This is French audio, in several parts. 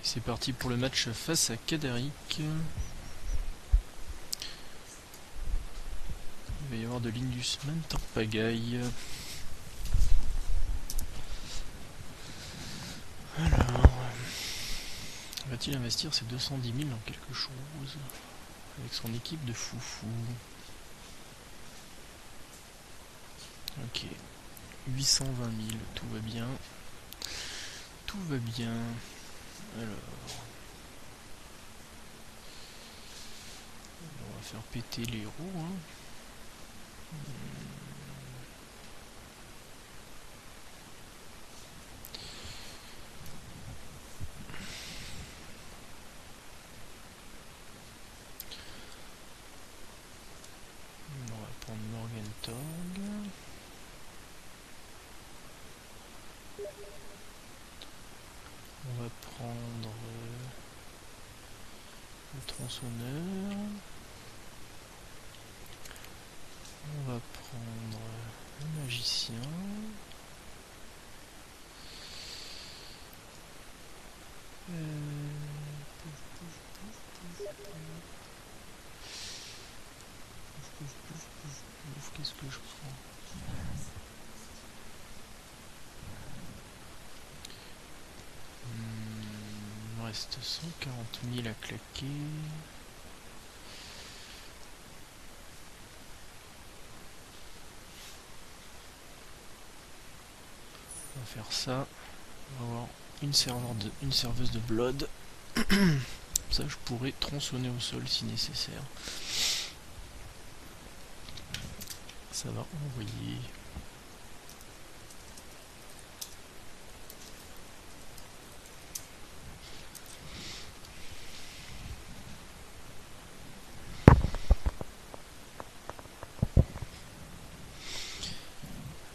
C'est parti pour le match face à Kadaric. Il va y avoir de l'Indus Mantorpagaille. Alors, va-t-il investir ses 210 000 dans quelque chose avec son équipe de foufou? Ok, 820 000, tout va bien. Tout va bien. Alors, on va faire péter les roues. Hein. On va prendre Morgan Torg. On va prendre le tronçonneur. On va prendre le magicien. Qu'est-ce que je prends? Il me reste 140 000 à claquer. On va faire ça. On va avoir une serveuse de blood. Ça, je pourrais tronçonner au sol si nécessaire. Ça va envoyer.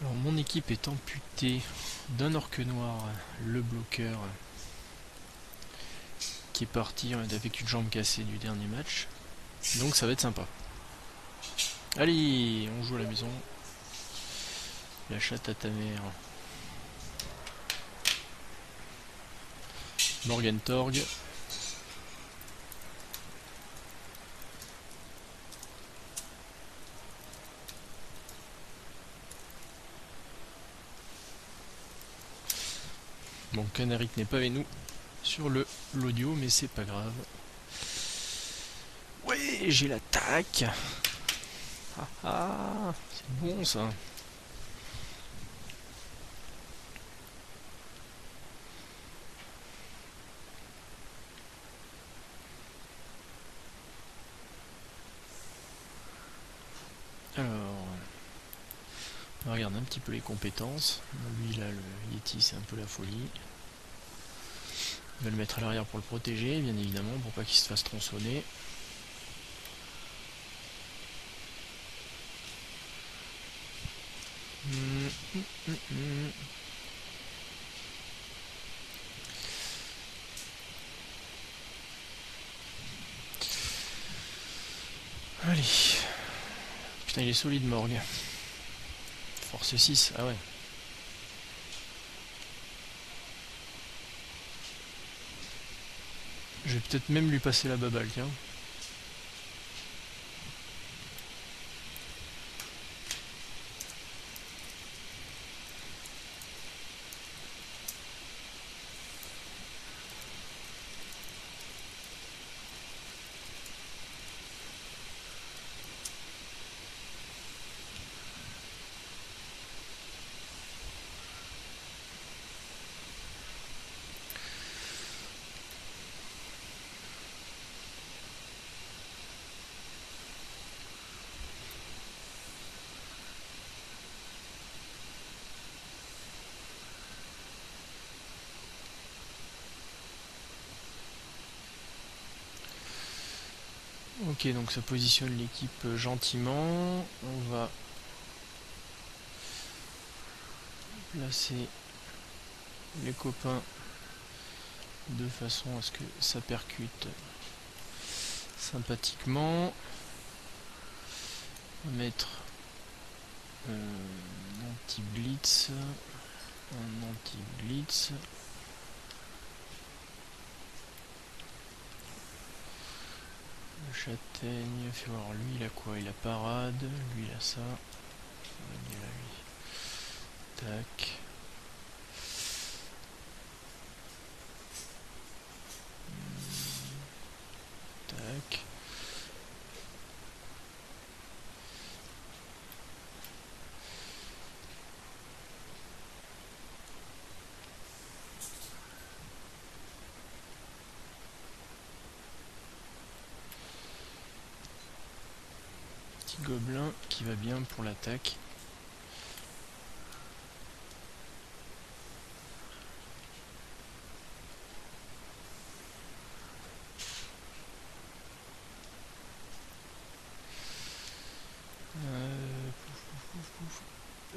Alors, mon équipe est amputée d'un orque noir, le bloqueur, qui est parti avec une jambe cassée du dernier match. Donc ça va être sympa. Allez, on joue à la maison. La chatte à ta mère. Morgan Torg. Bon, Canaric n'est pas avec nous sur l'audio, mais c'est pas grave. Ouais, j'ai l'attaque. Ah ah, c'est bon ça. Alors, on va regarder un petit peu les compétences. Lui là, le Yeti, c'est un peu la folie. On va le mettre à l'arrière pour le protéger, bien évidemment, pour pas qu'il se fasse tronçonner. Allez. Putain, il est solide, Morgue. Force 6, ah ouais. Je vais peut-être même lui passer la baballe, tiens. Ok, donc ça positionne l'équipe gentiment. On va placer les copains de façon à ce que ça percute sympathiquement. On va mettre un anti-blitz. châtaigne, fais voir, lui il a quoi? Il a parade, lui il a ça. On va gagner là, lui. Tac. Tac. Petit gobelin qui va bien pour l'attaque.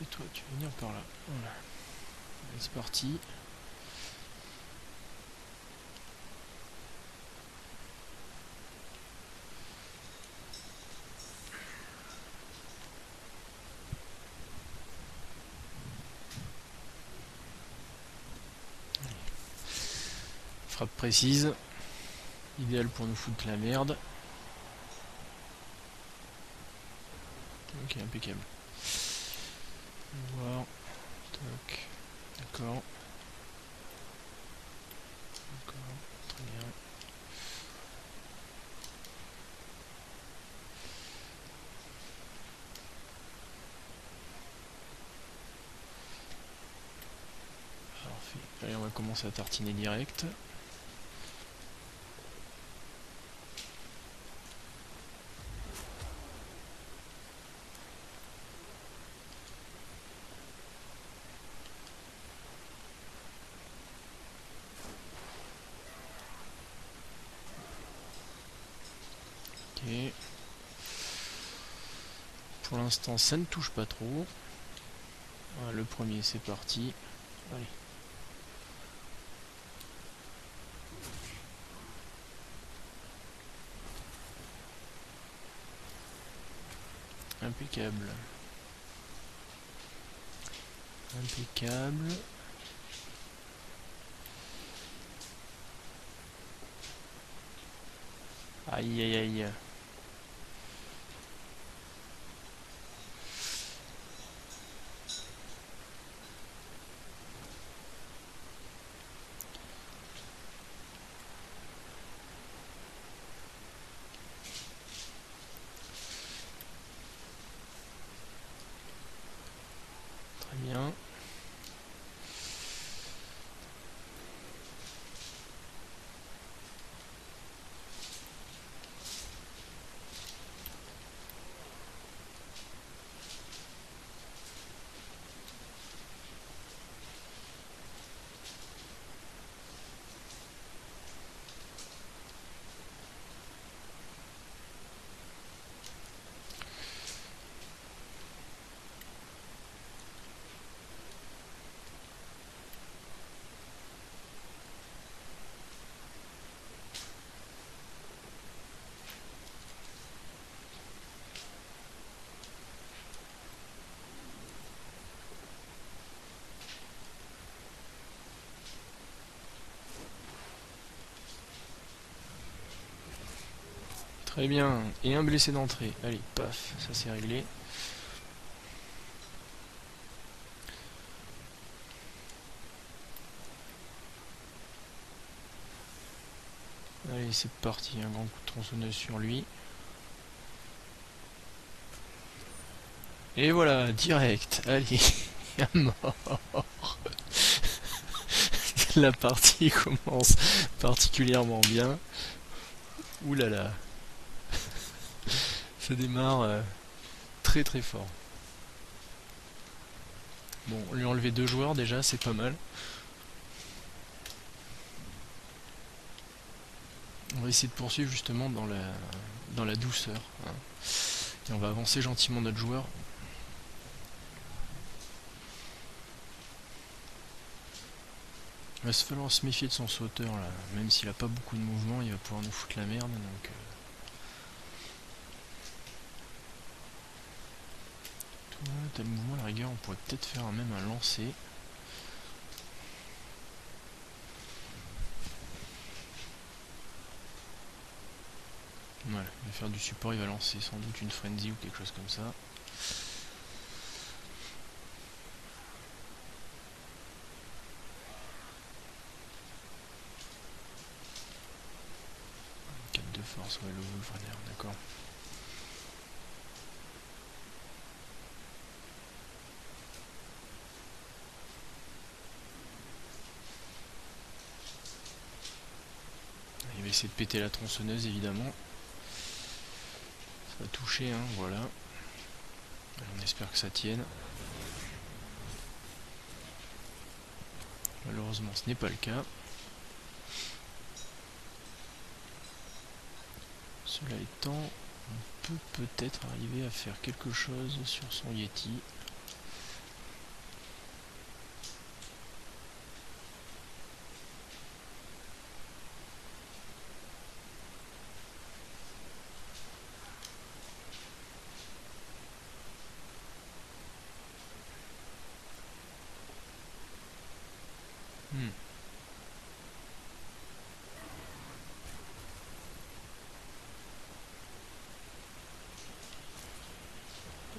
Et toi, tu vas venir par là. Voilà. Allez, c'est parti. Allez. Frappe précise. Idéal pour nous foutre la merde. Ok, impeccable. On va voir. Toc. D'accord. D'accord. Très bien. Parfait. Allez, on va commencer à tartiner direct. Ok. Pour l'instant, ça ne touche pas trop. Voilà, le premier, c'est parti. Allez. Impeccable. Impeccable. Aïe aïe aïe. Très bien. Très bien. Et un blessé d'entrée. Allez, paf, ça c'est réglé. Allez, c'est parti. Un grand coup de tronçonneuse sur lui. Et voilà, direct. Allez, à mort. La partie commence particulièrement bien. Ouh là là. Ça démarre très très fort. Bon, lui enlever 2 joueurs déjà, c'est pas mal. On va essayer de poursuivre justement dans la douceur. Hein. Et on va avancer gentiment notre joueur. Il va se falloir se méfier de son sauteur là. Même s'il a pas beaucoup de mouvement, il va pouvoir nous foutre la merde. Donc, toi, t'as le mouvement, à la rigueur, on pourrait peut-être faire même un lancer. Voilà, il va faire du support, il va lancer sans doute une frenzy ou quelque chose comme ça. De force, ouais, le Wolfraner, d'accord. Il va essayer de péter la tronçonneuse, évidemment. Ça va toucher, hein, voilà. On espère que ça tienne. Malheureusement, ce n'est pas le cas. Cela étant, on peut peut-être arriver à faire quelque chose sur son Yeti.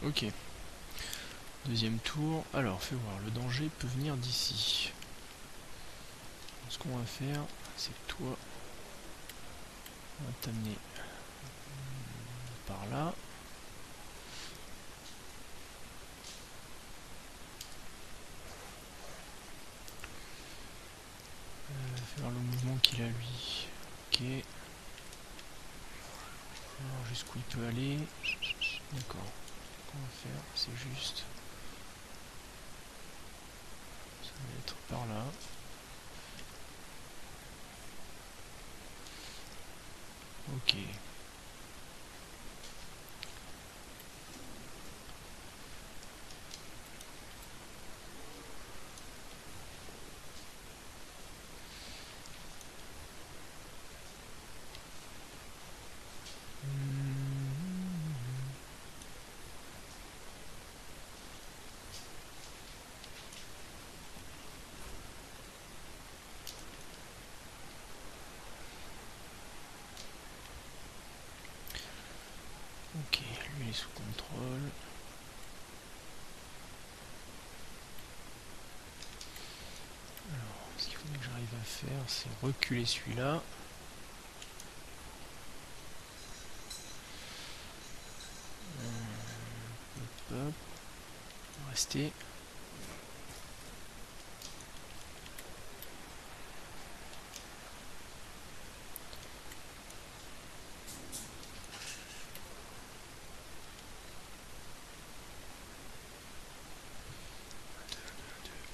Ok. Deuxième tour. Alors, fais voir, le danger peut venir d'ici. Ce qu'on va faire, c'est que toi, on va t'amener par là. Faire le mouvement qu'il a lui. Ok. Alors jusqu'où il peut aller. D'accord. Ce qu'on va faire, c'est juste. Ça va être par là. Ok. Ok, lui est sous contrôle. Alors, ce qu'il faudrait que j'arrive à faire, c'est reculer celui-là. Hop, hop. Rester.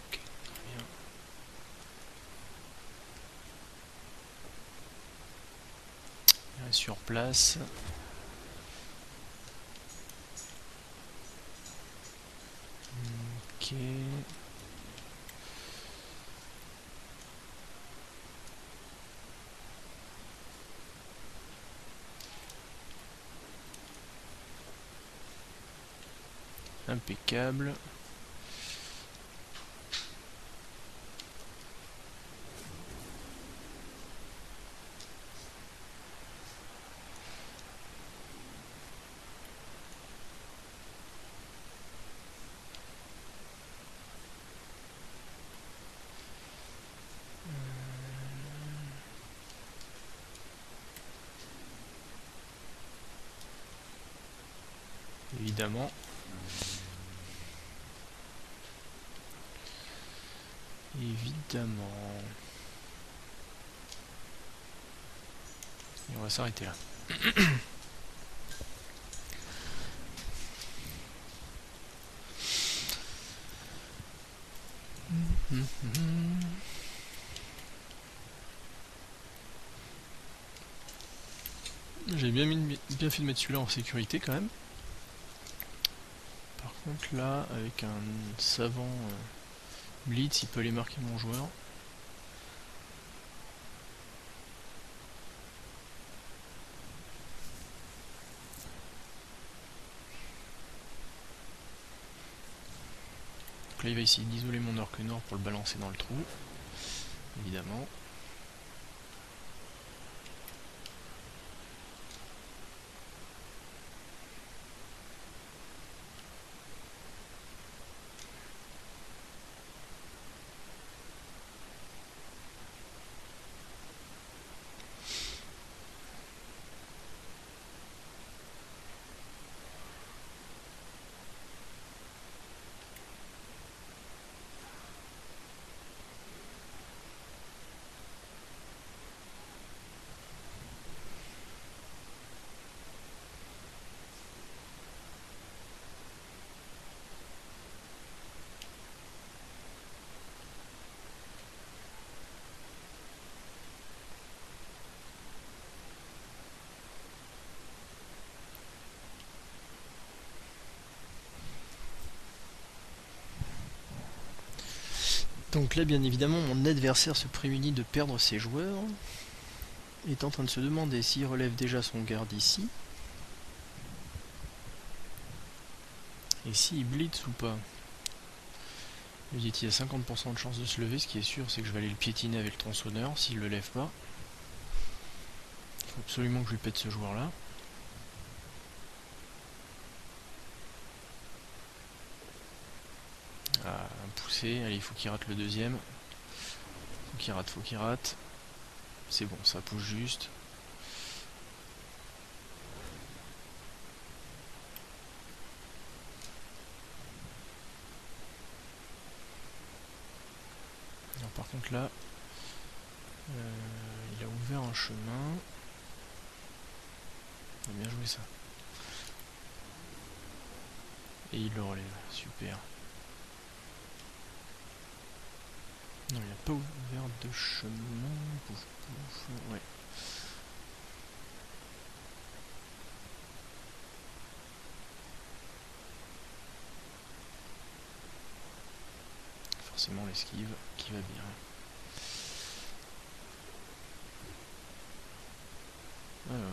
Ok, très bien. Il reste sur place. Ok. Impeccable. Évidemment. Évidemment. Et on va s'arrêter là. J'ai bien fait de mettre celui-là en sécurité quand même. Par contre là, avec un savant blitz, il peut aller marquer mon joueur. Donc là il va essayer d'isoler mon orque nord pour le balancer dans le trou. Évidemment. Donc là, bien évidemment, mon adversaire se prémunit de perdre ses joueurs, est en train de se demander s'il relève déjà son garde ici, et s'il blitz ou pas. Le Yeti a 50% de chance de se lever, ce qui est sûr, c'est que je vais aller le piétiner avec le tronçonneur s'il le lève pas. Il faut absolument que je lui pète ce joueur-là. Ah, un poussé, allez, il faut qu'il rate le deuxième. Faut qu'il rate. C'est bon, ça pousse juste. Alors, par contre là, il a ouvert un chemin. Il a bien joué ça. Et il le relève, super. Non, il n'a pas ouvert de chemin. Pouf, pouf, ouais. Forcément l'esquive qui va bien. Alors.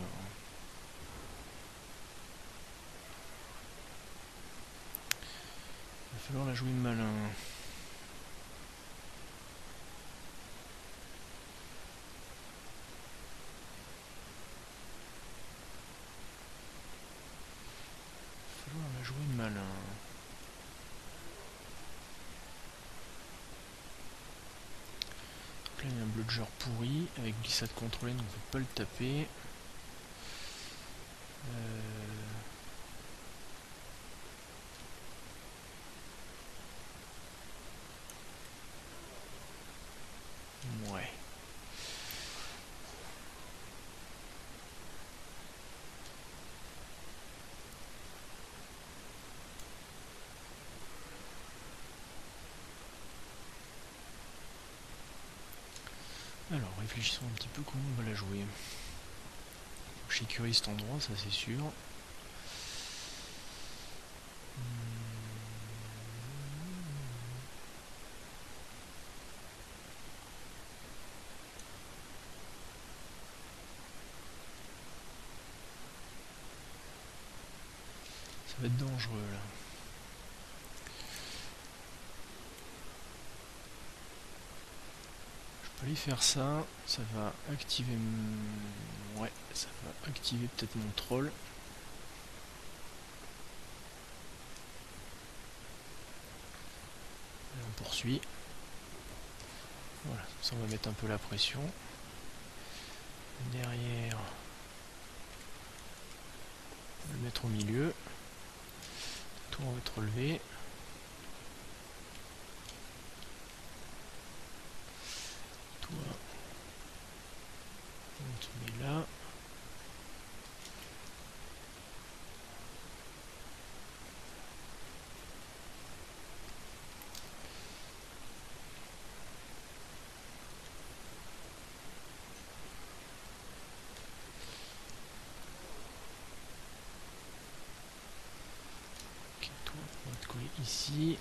Il va falloir la jouer malin. La jouer malin. Donc là il y a un bludger pourri avec glissade contrôlée, donc on ne peut pas le taper. Ouais. Alors réfléchissons un petit peu comment on va la jouer. Je sécurise cet endroit, ça c'est sûr. Ça va être dangereux là. Je peux aller faire ça, ça va activer... Ouais, ça va activer peut-être mon troll. Et on poursuit. Voilà, ça on va mettre un peu la pression. Derrière, on va le mettre au milieu. Tout va être relevé. Toi, on te met là. Ok, toi, on va te coller ici.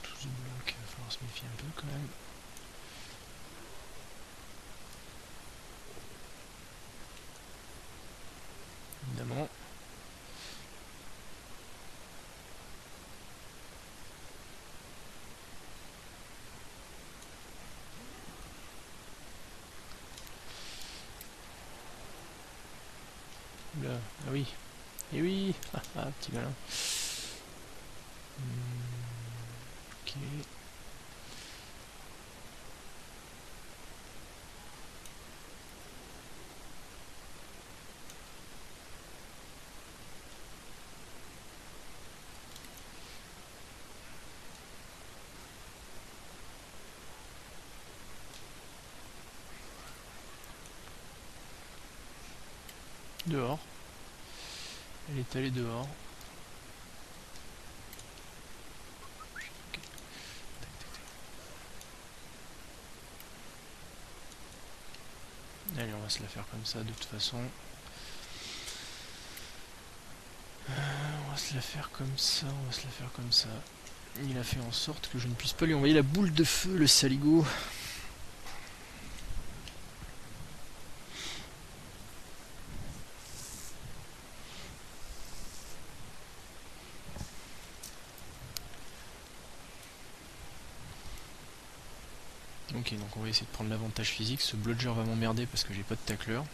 Tout ce bloc, il va falloir se méfier un peu quand même. Évidemment. Là, ah oui. Et oui. Ah, petit malin. Ok. Dehors. Elle est allée dehors. Okay. Allez, on va se la faire comme ça de toute façon. se la faire comme ça, on va se la faire comme ça. Il a fait en sorte que je ne puisse pas lui envoyer la boule de feu, le saligo. Ok, donc on va essayer de prendre l'avantage physique. Ce bludger va m'emmerder parce que j'ai pas de tacleur.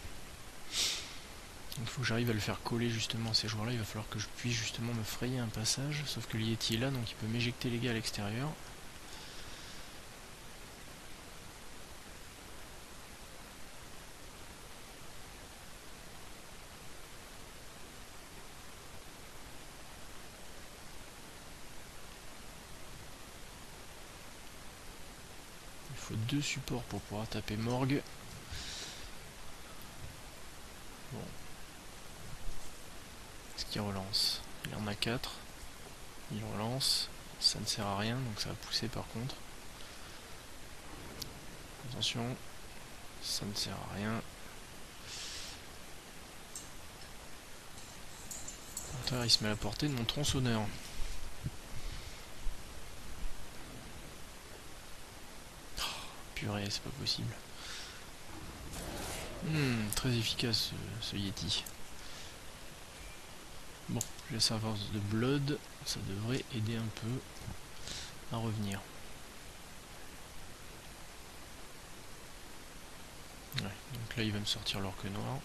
Donc il faut que j'arrive à le faire coller justement à ces joueurs là. Il va falloir que je puisse justement me frayer un passage. Sauf que le Yeti est là, donc il peut m'éjecter les gars à l'extérieur. Il faut 2 supports pour pouvoir taper Morgue. Bon. Est-ce qu'il relance? Il en a 4. Il relance. Ça ne sert à rien, donc ça va pousser par contre. Attention. Ça ne sert à rien. Il se met à la portée de mon tronçonneur. Oh, purée, c'est pas possible. Très efficace ce Yeti. Bon, j'ai la serveur de Blood, ça devrait aider un peu à revenir. Ouais, donc là il va me sortir l'orque noir.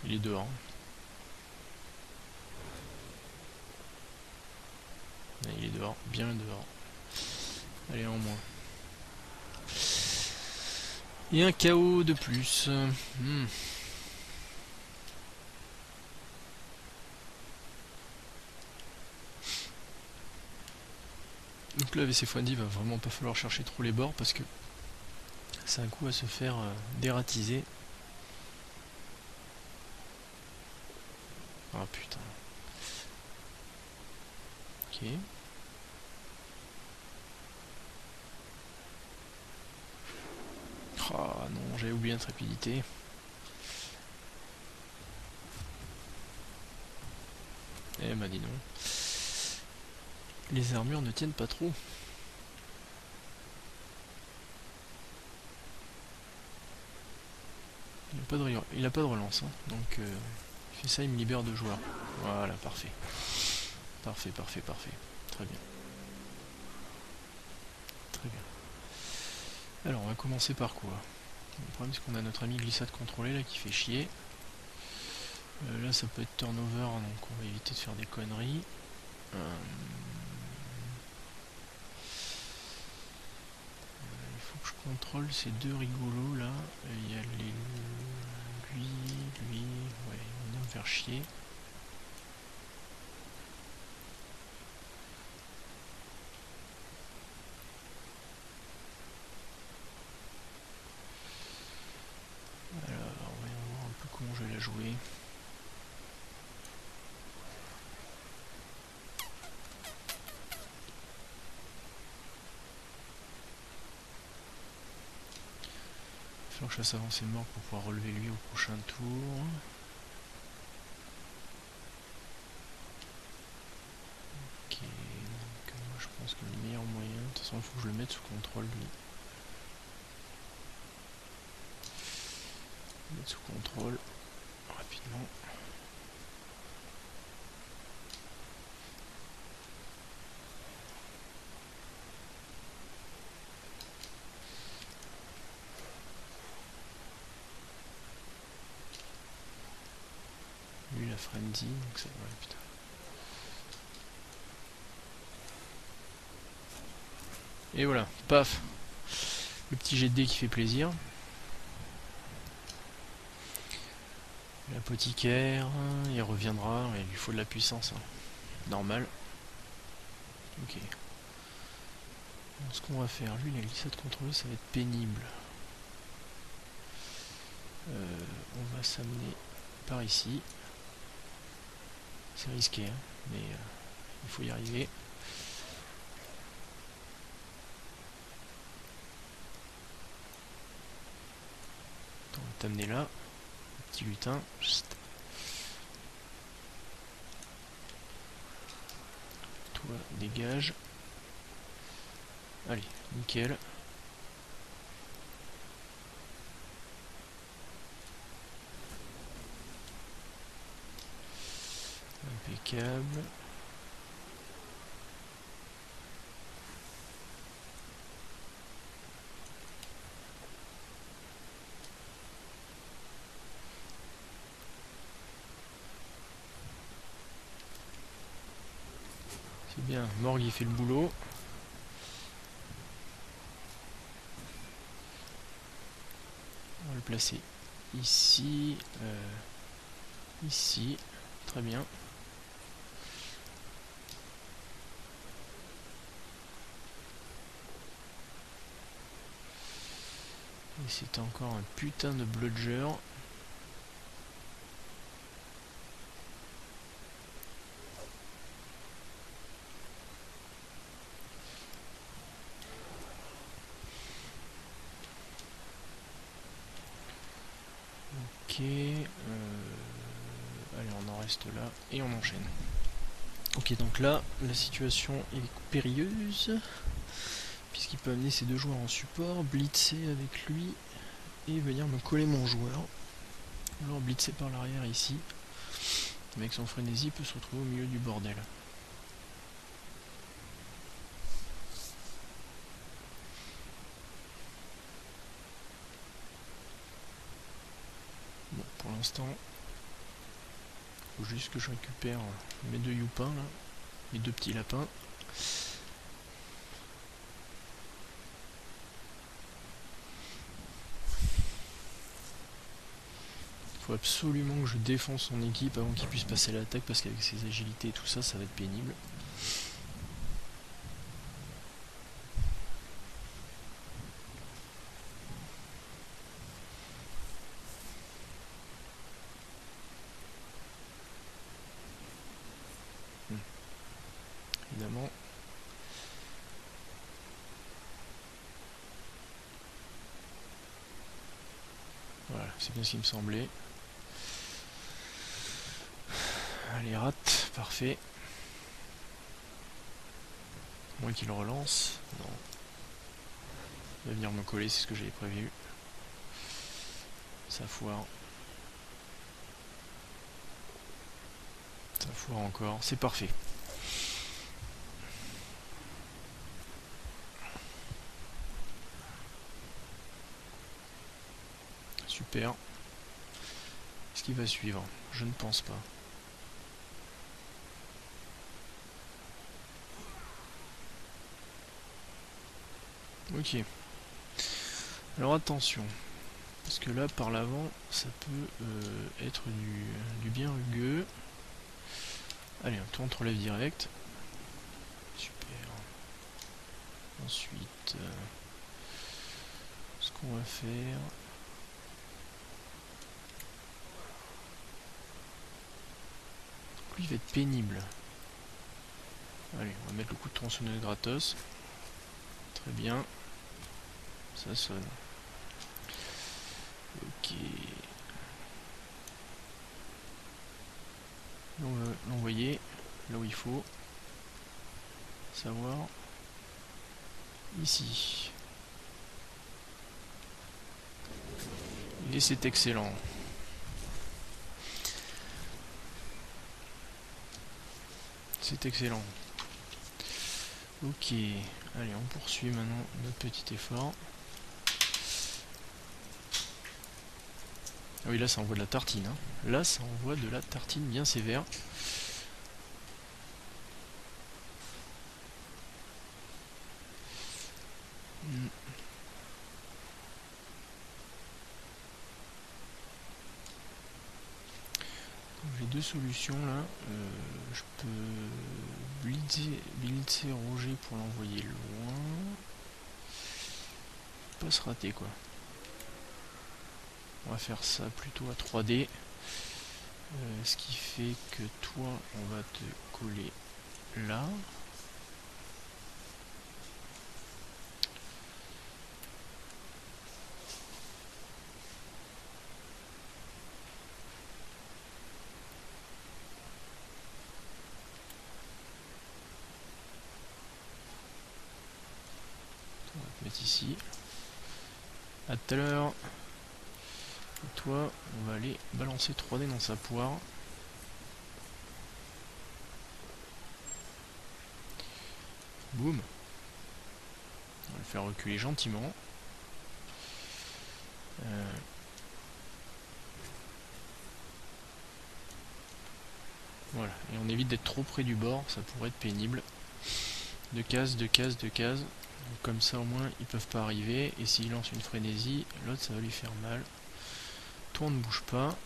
Il est dehors. Ouais, il est dehors, bien dehors. Allez, en moins. Et un KO de plus. Donc là, VC-X va vraiment pas falloir chercher trop les bords parce que c'est un coup à se faire dératiser. Ah putain. Ok. Ah non, j'avais oublié l'intrépidité. Eh bah dis donc. Les armures ne tiennent pas trop. Il a pas de relance, hein. Donc il fait ça, il me libère 2 joueurs. Voilà, parfait. Parfait, parfait, parfait. Très bien. Très bien. Alors on va commencer par quoi? Le problème c'est qu'on a notre ami glissade contrôlée là qui fait chier. Là ça peut être turnover, donc on va éviter de faire des conneries. Il faut que je contrôle ces 2 rigolos là. Il y a lui, ouais, il vient me faire chier. Alors, voyons voir un peu comment je vais la jouer. Il va falloir que je fasse avancer mort pour pouvoir relever lui au prochain tour. Ok, donc moi je pense que le meilleur moyen, de toute façon il faut que je le mette sous contrôle lui. Mettre sous contrôle rapidement. Lui la frenzy, donc ça va, putain. Et voilà, paf. Le petit jet de dés qui fait plaisir. L'apothicaire, il reviendra, il lui faut de la puissance. Hein. Normal. Ok. Donc, ce qu'on va faire, lui la glissade contrôlée, ça va être pénible. On va s'amener par ici. C'est risqué, hein, mais il faut y arriver. On va t'amener là. petit lutin. Chut. Toi, dégage. Allez, nickel. Impeccable. C'est bien, Morgue il fait le boulot. On va le placer ici, ici, très bien. Et c'est encore un putain de bludger. Ok, allez, on en reste là et on enchaîne. Ok, donc là, la situation est périlleuse, puisqu'il peut amener ses deux joueurs en support, blitzer avec lui, et venir me coller mon joueur. Alors blitzer par l'arrière ici, avec son frénésie, il peut se retrouver au milieu du bordel. Bon, pour l'instant, faut juste que je récupère mes deux youpins là, mes deux petits lapins. Faut absolument que je défende son équipe avant qu'il puisse passer à l'attaque, parce qu'avec ses agilités et tout ça, ça va être pénible. Évidemment. Voilà, c'est bien ce qui me semblait. Allez, rate, parfait. Moins qu'il relance. Non. Il va venir me coller, c'est ce que j'avais prévu. Ça foire. Ça foire encore, c'est parfait. Super. Est-ce qu'il va suivre? Je ne pense pas. Ok. Alors attention. Parce que là, par l'avant, ça peut être du bien rugueux. Allez, un tour entre relève direct. Super. Ensuite, ce qu'on va faire... Lui, il va être pénible. Allez, on va mettre le coup de tronçonneuse gratos. Très bien. Ça sonne. Ok. On va l'envoyer là où il faut. Savoir ici. Et c'est excellent. C'est excellent. Ok. Allez, on poursuit maintenant notre petit effort. Ah oui, là ça envoie de la tartine. Hein. Là ça envoie de la tartine bien sévère. J'ai deux solutions là. Je peux blitzer Roger pour l'envoyer loin. Pas se rater quoi. On va faire ça plutôt à 3D. Ce qui fait que toi, on va te coller là. reste ici. À tout à l'heure. Et toi, on va aller balancer 3D dans sa poire. Boum. On va le faire reculer gentiment. Voilà, et on évite d'être trop près du bord, ça pourrait être pénible. 2 cases, 2 cases, 2 cases. Donc comme ça au moins ils peuvent pas arriver. Et s'il lance une frénésie, l'autre ça va lui faire mal. Toi on ne bouge pas.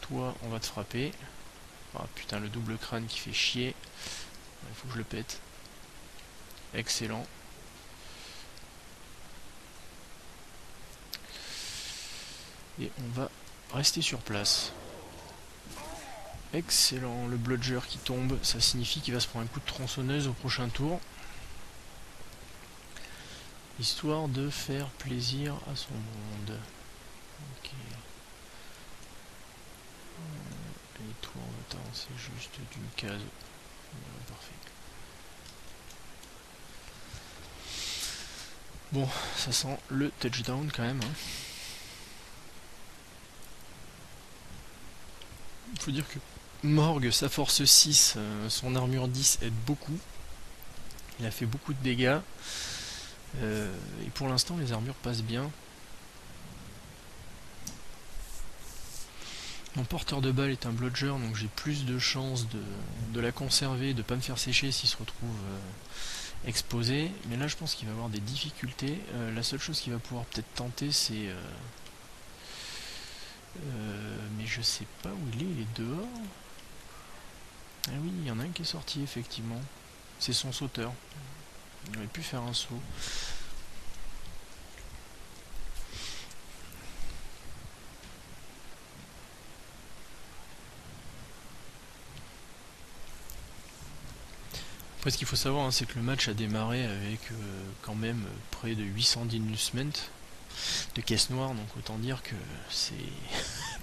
Toi on va te frapper. Ah putain, le double crâne qui fait chier. Il faut que je le pète. Excellent. Et on va rester sur place. Excellent, le bludger qui tombe, ça signifie qu'il va se prendre un coup de tronçonneuse au prochain tour. Histoire de faire plaisir à son monde. Ok. Et toi, on va t'avancer juste d'une case. Voilà, parfait. Bon, ça sent le touchdown quand même. Hein. Il faut dire que Morgue, sa force 6, son armure 10 aide beaucoup. Il a fait beaucoup de dégâts. Et pour l'instant, les armures passent bien. Mon porteur de balle est un bludger, donc j'ai plus de chances de la conserver, de ne pas me faire sécher s'il se retrouve exposé. Mais là, je pense qu'il va avoir des difficultés. La seule chose qu'il va pouvoir peut-être tenter, c'est... mais je sais pas où il est dehors. Ah oui, il y en a un qui est sorti, effectivement. C'est son sauteur. Il aurait pu faire un saut. Après, ce qu'il faut savoir, hein, c'est que le match a démarré avec quand même près de 800 d'investment de caisse noire, donc autant dire que c'est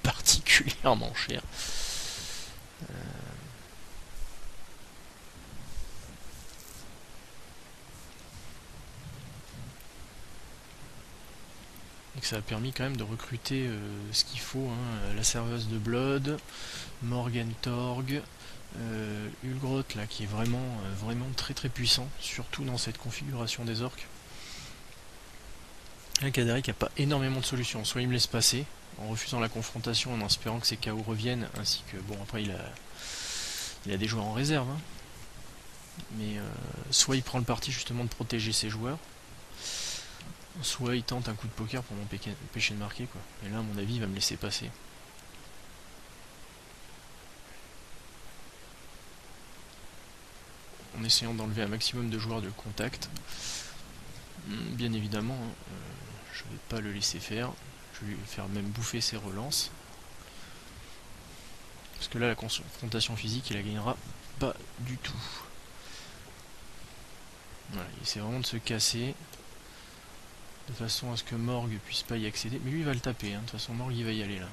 particulièrement cher. Et que ça a permis quand même de recruter ce qu'il faut, hein, la serveuse de Blood, Morgan Torg, Ulgrot là qui est vraiment très très puissant, surtout dans cette configuration des orques. Là, Kadaric n'a pas énormément de solutions. Soit il me laisse passer en refusant la confrontation, en espérant que ses KO reviennent, ainsi que bon après il a des joueurs en réserve, hein. Mais soit il prend le parti justement de protéger ses joueurs, soit il tente un coup de poker pour m'empêcher de marquer quoi. Et là à mon avis il va me laisser passer. En essayant d'enlever un maximum de joueurs de contact. Bien évidemment, hein, je vais pas le laisser faire. Je vais lui faire même bouffer ses relances. Parce que là la confrontation physique il la gagnera pas du tout. Voilà, il essaie vraiment de se casser. De façon à ce que Morgue puisse pas y accéder. Mais lui il va le taper, hein. De toute façon Morgue il va y aller là.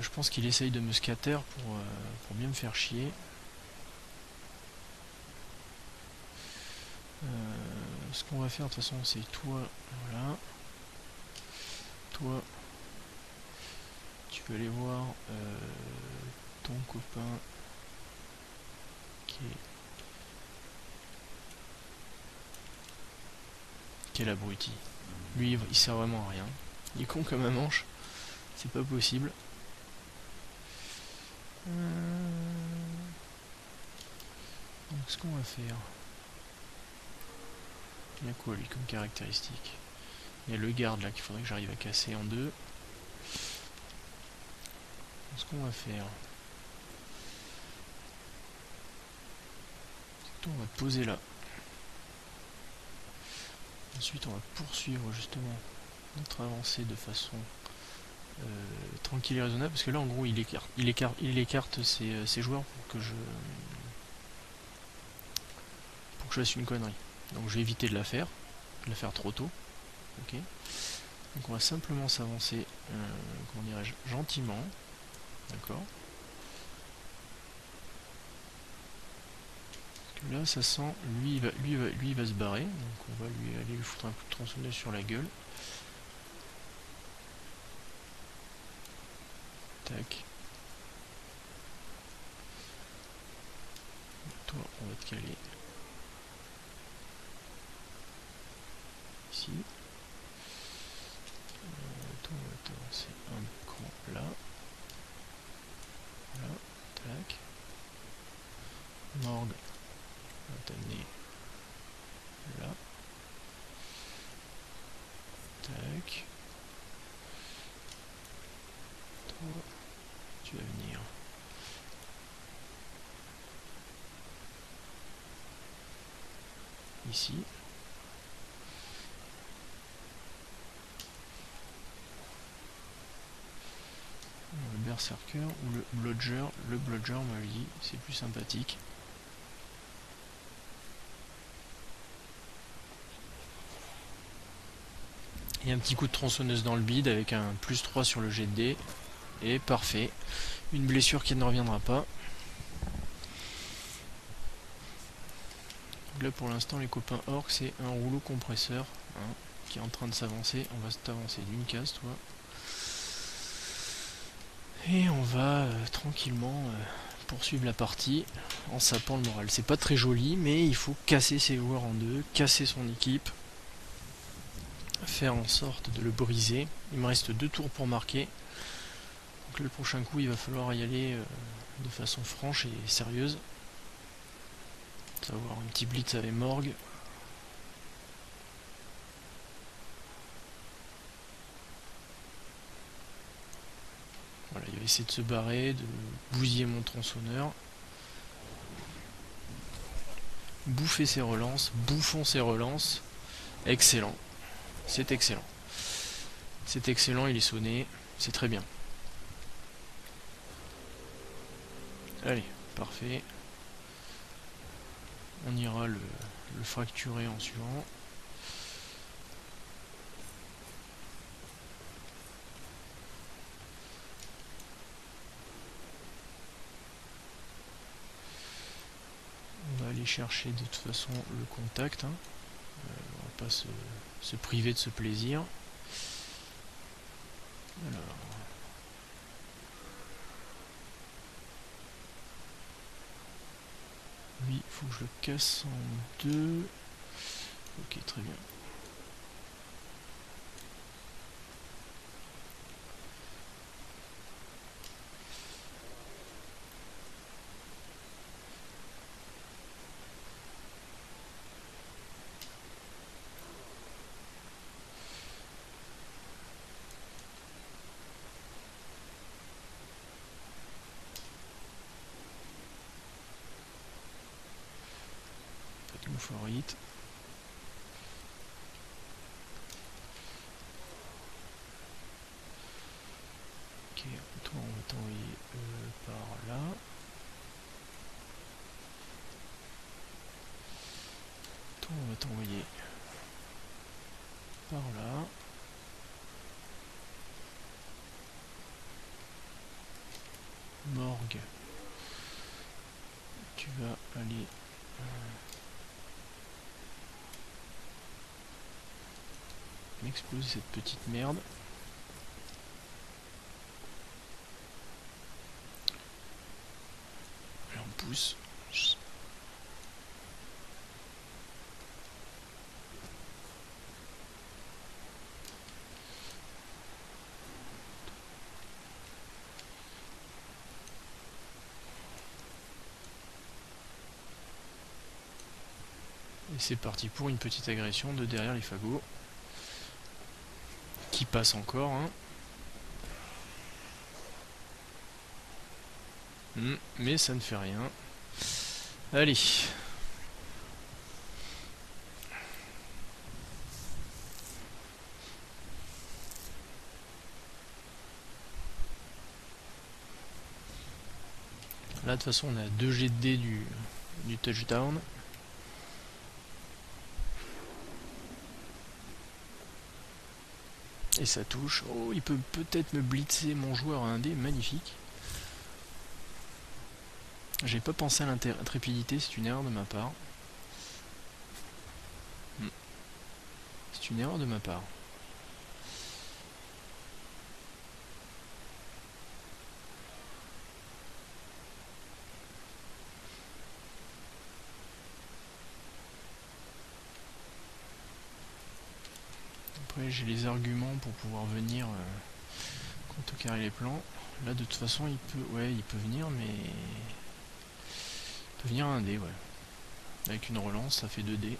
Je pense qu'il essaye de me scatter pour bien me faire chier. Ce qu'on va faire de toute façon c'est toi, voilà. Toi, tu peux aller voir ton copain qui est... Quel abruti. Lui il sert vraiment à rien. Il est con comme un manche. C'est pas possible. Donc ce qu'on va faire... Il y a quoi lui comme caractéristique? Il y a le garde là qu'il faudrait que j'arrive à casser en deux. Donc, ce qu'on va faire... c'est que on va poser là. Ensuite on va poursuivre justement notre avancée de façon tranquille et raisonnable, parce que là en gros il écarte ses joueurs pour que je fasse une connerie. Donc je vais éviter de la faire trop tôt. Ok. Donc on va simplement s'avancer, comment dirais-je, gentiment. D'accord. Parce Là ça sent, lui il va se barrer, donc on va aller lui foutre un coup de tronçonneuse sur la gueule. Tac. Toi on va te caler. Ici. Toi on va t'avancer un cran là. Voilà. Tac. Morgue. On va t'amener là. Tac. Toi, tu vas venir ici. Le berserker ou le bludger. Le bludger, m'a dit, c'est plus sympathique. Et un petit coup de tronçonneuse dans le bide avec un plus 3 sur le jet de dés. Et parfait. Une blessure qui ne reviendra pas. Donc là pour l'instant les copains orcs c'est un rouleau compresseur hein, qui est en train de s'avancer. On va t'avancer d'une case toi. Et on va tranquillement poursuivre la partie en sapant le moral. C'est pas très joli mais il faut casser ses joueurs en deux, casser son équipe. Faire en sorte de le briser. Il me reste 2 tours pour marquer. Donc le prochain coup il va falloir y aller de façon franche et sérieuse. Avoir un petit blitz avec Morgue. Voilà, il va essayer de se barrer, de bousiller mon tronçonneur. Bouffer ses relances, bouffons ses relances. Excellent. C'est excellent. C'est excellent, il est sonné. C'est très bien. Allez, parfait. On ira le fracturer en suivant. On va aller chercher de toute façon le contact. Hein. On va pas se priver de ce plaisir. Alors. Lui, il faut que je le casse en 2. Ok, très bien. Favorite. Ok, toi on va t'envoyer par là. Toi on va t'envoyer par là. Morgue. Tu vas aller m'exploser cette petite merde. Et on pousse. Et c'est parti pour une petite agression de derrière les fagots. Qui passe encore. Hein. Mais ça ne fait rien. Allez. Là de toute façon on a 2 jets de dés du touchdown. Et ça touche. Oh, il peut peut-être me blitzer mon joueur à un dé. Magnifique. J'ai pas pensé à l'intrépidité, c'est une erreur de ma part. C'est une erreur de ma part. Après j'ai les arguments pour pouvoir venir contrecarrer les plans. Là de toute façon il peut venir, mais il peut venir à 1 dé, ouais. Avec une relance ça fait 2 dés.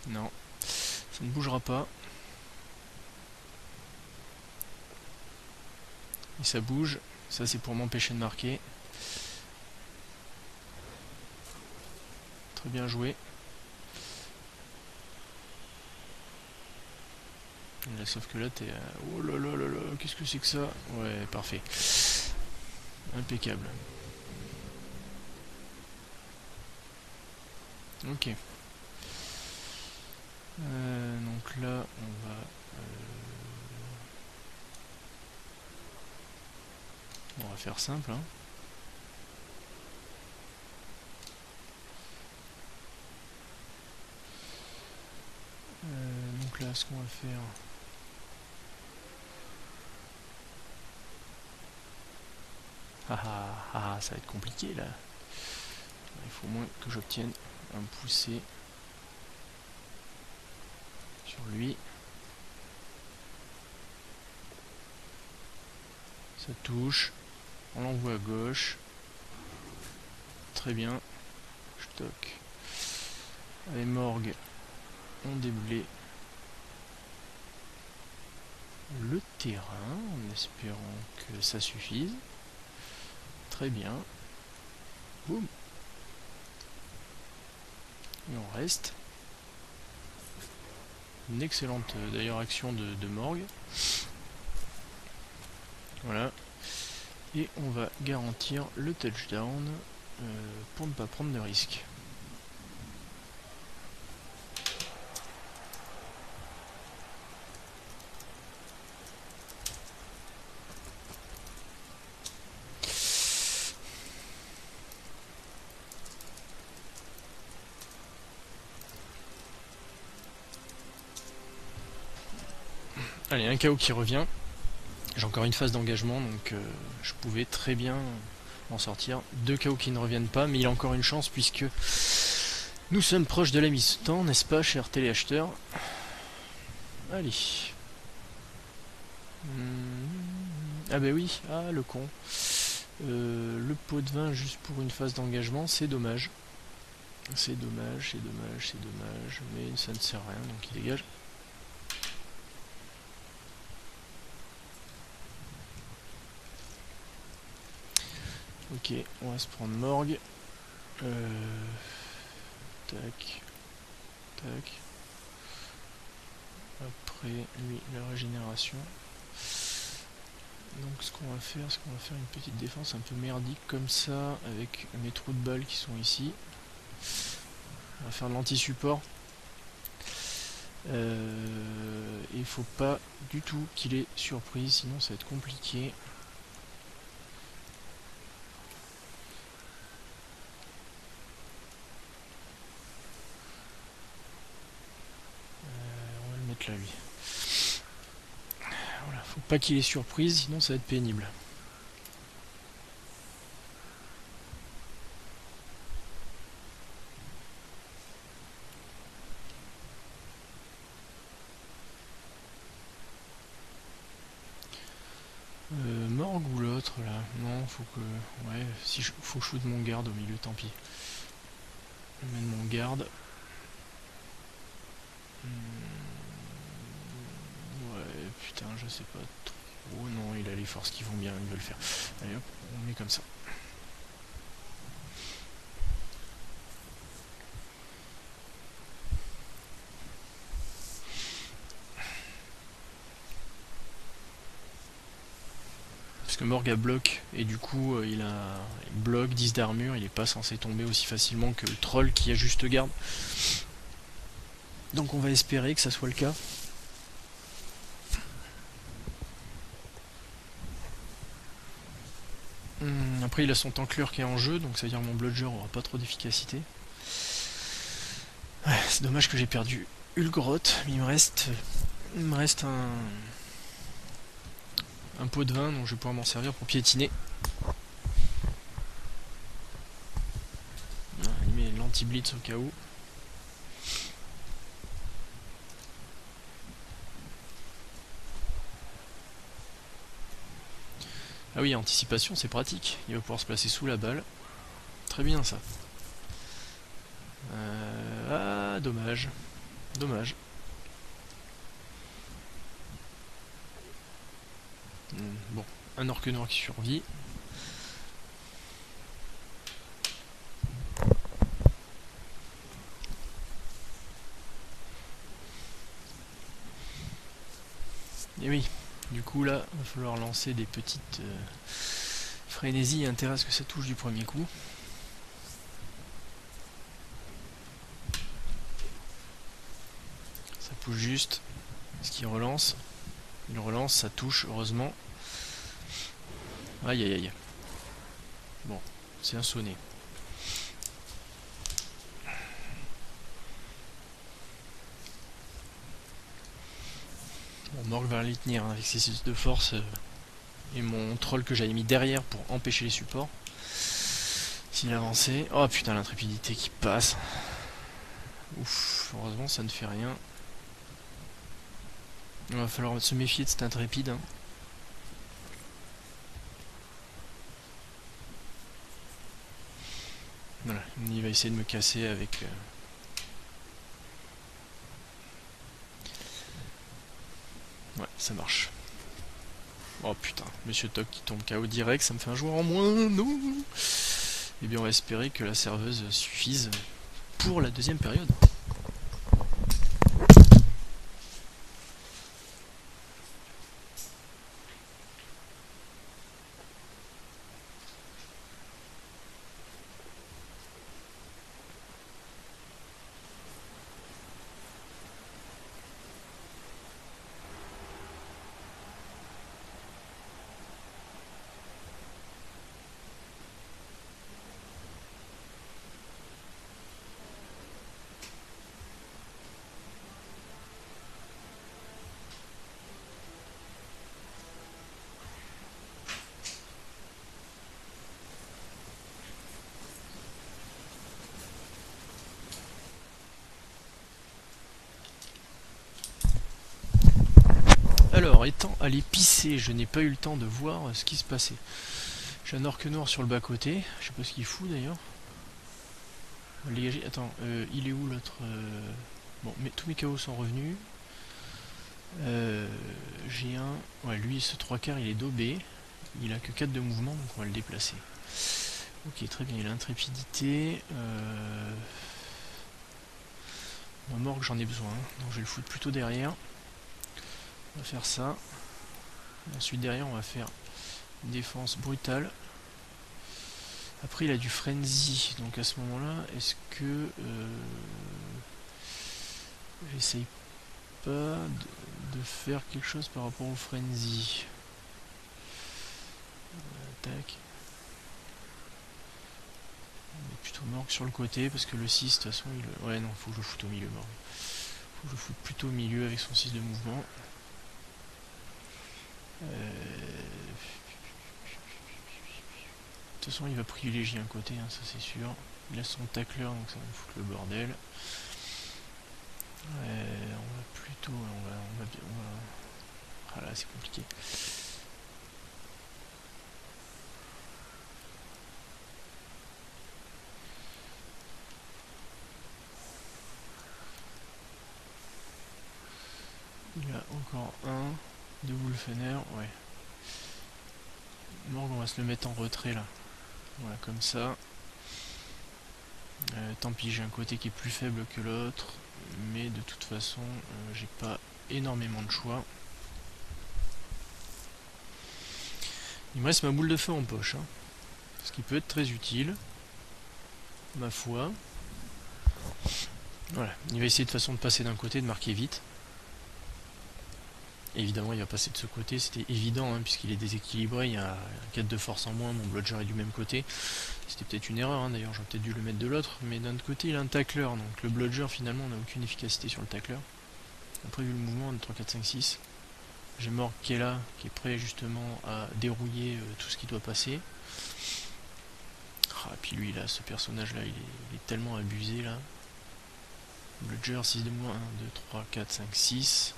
Non, ça ne bougera pas. Et ça bouge, ça c'est pour m'empêcher de marquer. Très bien joué. Là, sauf que là t'es... Oh là là là là, qu'est-ce que c'est que ça? Ouais, parfait. Impeccable. Ok. Donc là, on va faire simple. Hein. Donc là, ce qu'on va faire... ça va être compliqué là. Il faut au moins que j'obtienne un poussé sur lui. Ça touche. On l'envoie à gauche. Très bien. Je toque. Allez, morgue. On déblaye le terrain en espérant que ça suffise. Très bien. Boum. Et on reste. Une excellente d'ailleurs action de morgue. Voilà. Et on va garantir le touchdown pour ne pas prendre de risques. Allez, un KO qui revient. J'ai encore une phase d'engagement, donc je pouvais très bien en sortir. 2 KO qui ne reviennent pas, mais il a encore une chance puisque nous sommes proches de la mi-temps, n'est-ce pas, cher téléacheteur? Allez. Ah bah oui, ah le con. Le pot de vin juste pour une phase d'engagement, c'est dommage. C'est dommage, c'est dommage, c'est dommage, mais ça ne sert à rien, donc il dégage. Ok, on va se prendre morgue. Tac. Tac. Après, lui, la régénération. Donc ce qu'on va faire, c'est qu'on va faire une petite défense un peu merdique comme ça, avec mes trous de balles qui sont ici. On va faire de l'anti-support. Il faut pas du tout qu'il ait surprise, sinon ça va être compliqué. On va le mettre là lui. Voilà, faut pas qu'il ait surprise, sinon ça va être pénible. Morgue ou l'autre là? Non, faut que... Ouais, si faut que je shoot mon garde au milieu, tant pis. Je mène mon garde. Ouais, putain, je sais pas trop. Oh non, il a les forces qui vont bien, il veut le faire. Allez hop, on met comme ça. Parce que Morgue a bloc, et du coup il a bloc, 10 d'armure, il est pas censé tomber aussi facilement que le troll qui a juste garde. Donc on va espérer que ça soit le cas. Après il a son tancleur qui est en jeu, donc ça veut dire que mon bludger aura pas trop d'efficacité. Ouais, c'est dommage que j'ai perdu Ulgroth, mais il me reste un pot de vin, donc je vais pouvoir m'en servir pour piétiner. Il met l'anti-blitz au cas où. Ah oui, anticipation, c'est pratique. Il va pouvoir se placer sous la balle. Très bien ça. Ah, dommage. Dommage. Bon, un orque noir qui survit. Et oui, du coup là, il va falloir lancer des petites frénésies et intérêt à ce que ça touche du premier coup. Ça pousse juste. Ce qui relance. Il relance, ça touche, heureusement. Aïe aïe aïe. Bon, c'est un sonnet. Bon, Morg va aller tenir hein, avec ses 6 de force et mon troll que j'avais mis derrière pour empêcher les supports. S'il avançait. Oh putain, l'intrépidité qui passe. Ouf, heureusement ça ne fait rien. Il va falloir se méfier de cet intrépide. Hein. Voilà, il va essayer de me casser avec... Ouais, ça marche. Oh putain, Monsieur Toc qui tombe KO direct, ça me fait un joueur en moins, non. Eh bien on va espérer que la serveuse suffise pour la deuxième période. Alors, étant allé pisser, je n'ai pas eu le temps de voir ce qui se passait. J'ai un orque noir sur le bas-côté, je sais pas ce qu'il fout d'ailleurs. Attends, il est où l'autre Bon, mais tous mes KO sont revenus. J'ai un... Ouais, lui, ce 3/4, il est daubé. Il a que 4 de mouvement, donc on va le déplacer. Ok, très bien, il a intrépidité. Mon Morg, j'en ai besoin, donc je vais le foutre plutôt derrière. On va faire ça. Ensuite, derrière, on va faire une défense brutale. Après, il a du frenzy, donc à ce moment-là, est-ce que j'essaye pas de faire quelque chose par rapport au frenzy? Tac. On est plutôt Morg sur le côté parce que le 6 de toute façon il... Ouais non, faut que je le foute au milieu Morg. Faut que je le foute plutôt au milieu avec son 6 de mouvement. De toute façon il va privilégier un côté, hein, ça c'est sûr. Il a son tacleur donc ça va me foutre le bordel. On va plutôt... Ah là c'est compliqué. Il a encore un de Wulfener, ouais. Morg, on va se le mettre en retrait là. Voilà, comme ça. Tant pis, j'ai un côté qui est plus faible que l'autre, mais de toute façon, j'ai pas énormément de choix. Il me reste ma boule de feu en poche, hein, ce qui peut être très utile, ma foi. Voilà, il va essayer de façon de passer d'un côté, de marquer vite. Évidemment, il va passer de ce côté, c'était évident, hein, puisqu'il est déséquilibré, il y a un 4 de force en moins, mon bludger est du même côté. C'était peut-être une erreur, hein, d'ailleurs, j'aurais peut-être dû le mettre de l'autre, mais d'un autre côté, il a un tacler, donc le bludger, finalement, n'a aucune efficacité sur le tacler. Après, vu le mouvement, 1, 2, 3, 4, 5, 6. J'ai mort qui est là, qui est prêt justement à dérouiller tout ce qui doit passer. Ah, et puis lui, là, ce personnage-là, il est tellement abusé, là. Bludger, 6 de moins, 1, 2, 3, 4, 5, 6.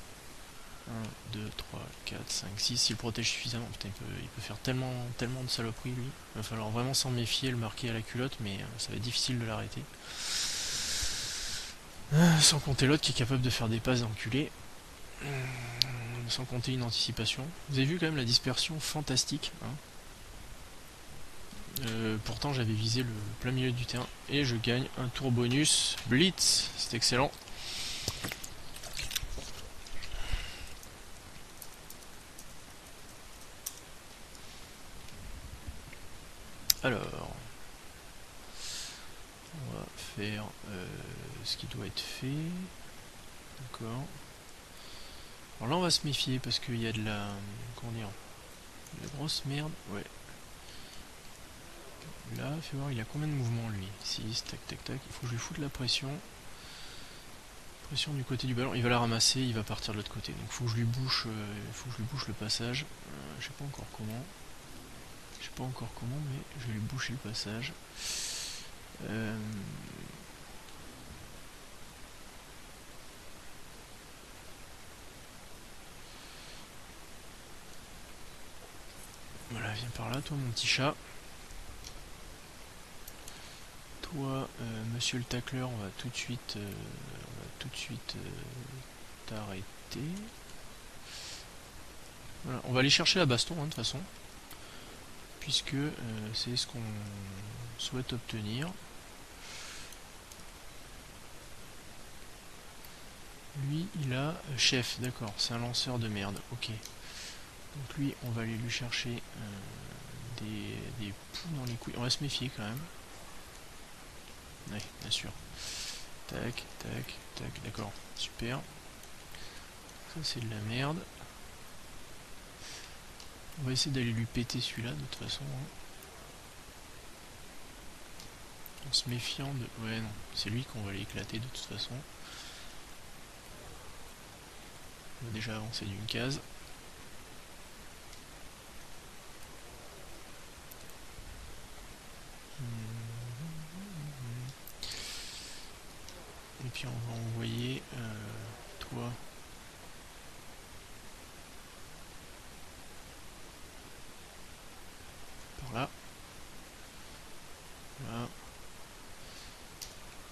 1, 2, 3, 4, 5, 6. S'il protège suffisamment, putain, il peut faire tellement de saloperies, lui. Il va falloir vraiment s'en méfier, le marquer à la culotte, mais ça va être difficile de l'arrêter. Sans compter l'autre qui est capable de faire des passes d'enculé. Sans compter une anticipation. Vous avez vu quand même la dispersion fantastique, hein. Pourtant j'avais visé le plein milieu du terrain et je gagne un tour bonus blitz, c'est excellent. Alors on va faire ce qui doit être fait, d'accord. Alors là on va se méfier parce qu'il y a de la, comment dire, de la grosse merde, ouais. Là, fais voir, il a combien de mouvements lui? 6, tac tac tac, il faut que je lui foute la pression. Pression du côté du ballon, il va la ramasser, il va partir de l'autre côté. Donc faut que je lui bouche, le passage. Je sais pas encore comment. Mais je vais lui boucher le passage. Voilà, viens par là, toi mon petit chat. Toi, monsieur le tacler, on va tout de suite t'arrêter. Voilà, on va aller chercher la baston, hein, de toute façon, puisque c'est ce qu'on souhaite obtenir. Lui, il a chef, d'accord, c'est un lanceur de merde, ok. Donc lui, on va aller lui chercher des poux dans les couilles. On va se méfier quand même. Ouais, bien sûr. Tac, tac, tac, d'accord, super. Ça c'est de la merde. On va essayer d'aller lui péter celui-là de toute façon, hein. En se méfiant de... Ouais non, c'est lui qu'on va aller éclater de toute façon. On va déjà avancer d'une case. Et puis on va envoyer toi par là. Voilà.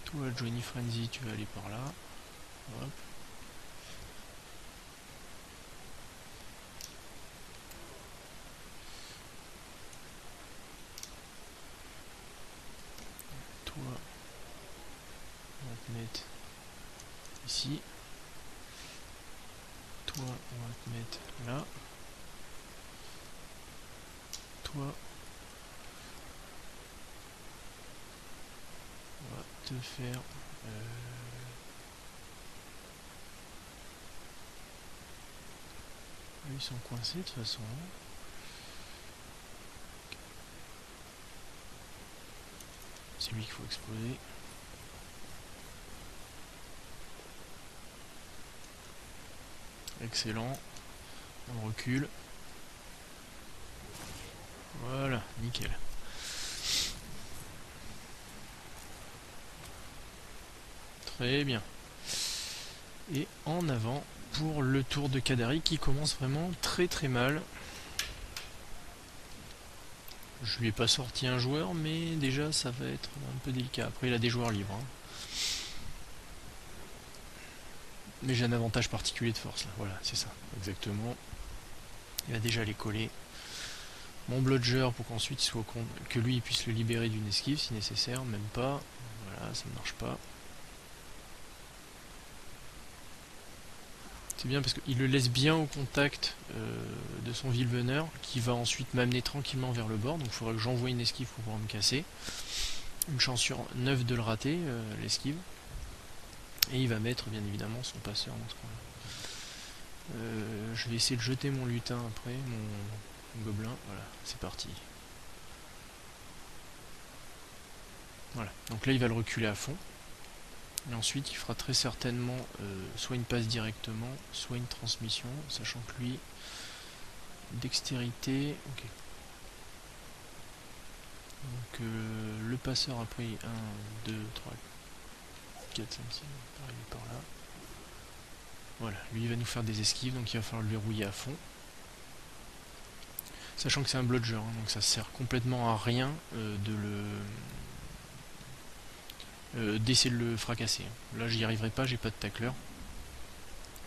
Toi Johnny Frenzy, tu vas aller par là. Hop. Toi, on va te mettre ici. Toi, on va te mettre là. Toi, on va te faire... Ils sont coincés de toute façon. C'est lui qu'il faut exploser. Excellent. On recule. Voilà, nickel. Très bien. Et en avant pour le tour de Kadari qui commence vraiment très très mal. Je lui ai pas sorti un joueur, mais déjà ça va être un peu délicat. Après il a des joueurs libres, hein. Mais j'ai un avantage particulier de force là, voilà, c'est ça, exactement. Il va déjà les coller. Mon bludger pour qu'ensuite il soit que lui il puisse le libérer d'une esquive si nécessaire, même pas. Voilà, ça ne marche pas. C'est bien parce qu'il le laisse bien au contact de son Vilveneur qui va ensuite m'amener tranquillement vers le bord. Donc il faudra que j'envoie une esquive pour pouvoir me casser. Une chance sur 9 de le rater, l'esquive. Et il va mettre bien évidemment son passeur dans ce coin-là. Je vais essayer de jeter mon lutin après, mon gobelin. Voilà, c'est parti. Voilà, donc là il va le reculer à fond. Et ensuite il fera très certainement soit une passe directement, soit une transmission, sachant que lui, dextérité, ok. Donc le passeur a pris 1, 2, 3, 4, 5, 6, on va arriver par là. Voilà, lui il va nous faire des esquives, donc il va falloir le verrouiller à fond. Sachant que c'est un bludger, hein, donc ça sert complètement à rien d'essayer de le fracasser. Là j'y arriverai pas, j'ai pas de tacler.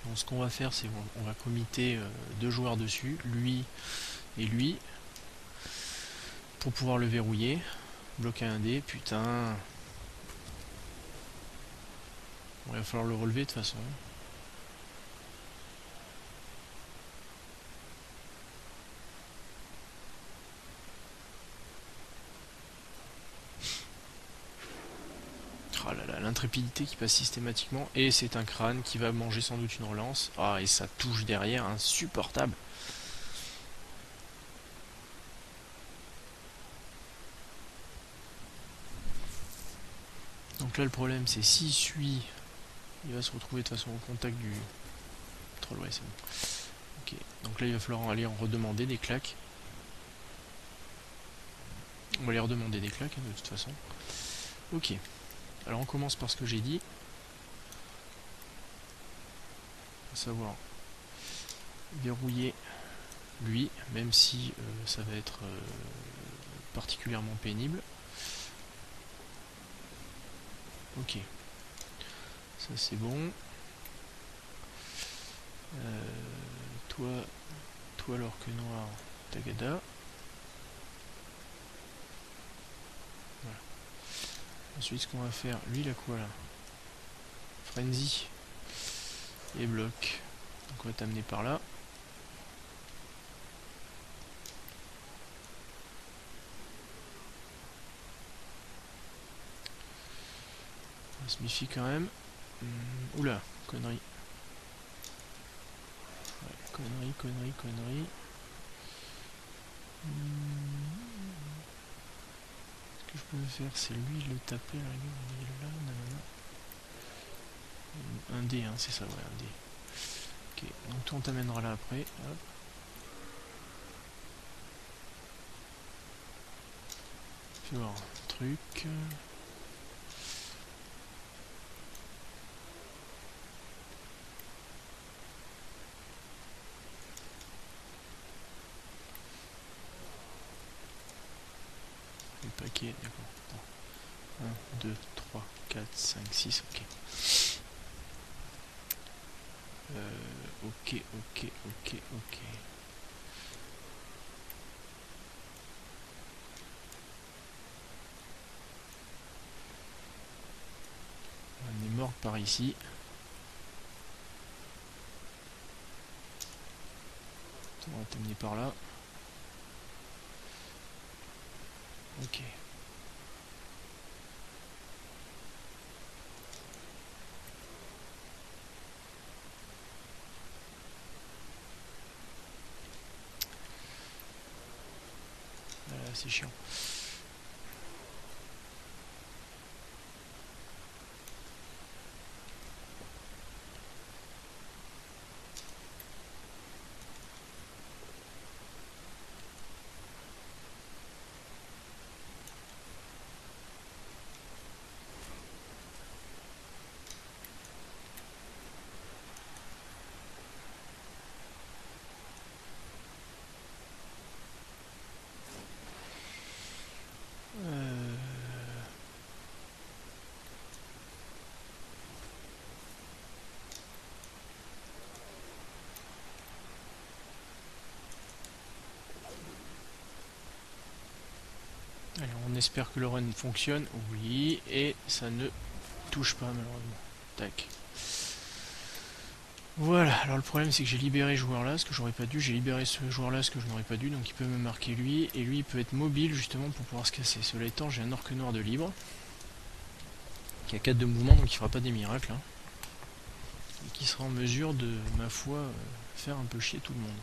Donc ce qu'on va faire, c'est on va committer 2 joueurs dessus, lui et lui, pour pouvoir le verrouiller. Bloquer un dé, putain. Bon, il va falloir le relever de toute façon. Oh là là, l'intrépidité qui passe systématiquement. Et c'est un crâne qui va manger sans doute une relance. Ah, et ça touche derrière, insupportable. Donc là le problème c'est s'il suit, il va se retrouver de toute façon au contact du troll, ouais c'est bon. Ok, donc là il va falloir aller en redemander des claques. On va aller redemander des claques de toute façon. Ok, alors on commence par ce que j'ai dit. À savoir verrouiller lui, même si ça va être particulièrement pénible. Ok, ça c'est bon. Toi alors que noir, Tagada. Voilà. Ensuite ce qu'on va faire, lui il a quoi là? Frenzy et bloc. Donc on va t'amener par là. On se méfie quand même. Oula, connerie. Ouais, connerie. Ce que je peux faire, c'est lui le taper, là, là, nanana. Un dé, hein, c'est ça, ouais, un dé. Ok, donc toi on t'amènera là après. Hop. Fais voir un truc. Le paquet, d'accord. 1, 2, 3, 4, 5, 6, ok. Ok. On est mort par ici. On va t'amener par là. Ok. C'est chiant. Alors on espère que le run fonctionne. Oui, et ça ne touche pas malheureusement. Tac. Voilà, alors le problème c'est que j'ai libéré ce joueur là, ce que j'aurais pas dû, j'ai libéré ce joueur là, ce que je n'aurais pas dû, donc il peut me marquer lui, et lui il peut être mobile justement pour pouvoir se casser. Cela étant, j'ai un orque noir de libre, qui a 4 de mouvement, donc il fera pas des miracles. Hein. et qui sera en mesure de, ma foi, faire un peu chier tout le monde.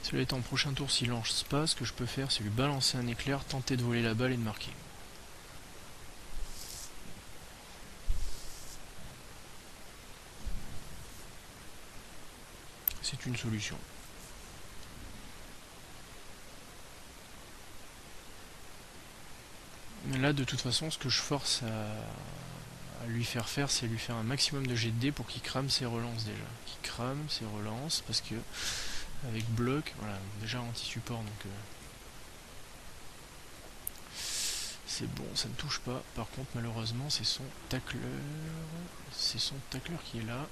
Cela étant, prochain tour, s'il lance pas, ce que je peux faire, c'est lui balancer un éclair, tenter de voler la balle et de marquer. C'est une solution. Mais là, de toute façon, ce que je force à lui faire faire, c'est lui faire un maximum de jet de dés pour qu'il crame ses relances déjà. Qu'il crame ses relances, parce que avec bloc, voilà, déjà anti-support, donc c'est bon, ça ne touche pas. Par contre, malheureusement, c'est son tacleur qui est là.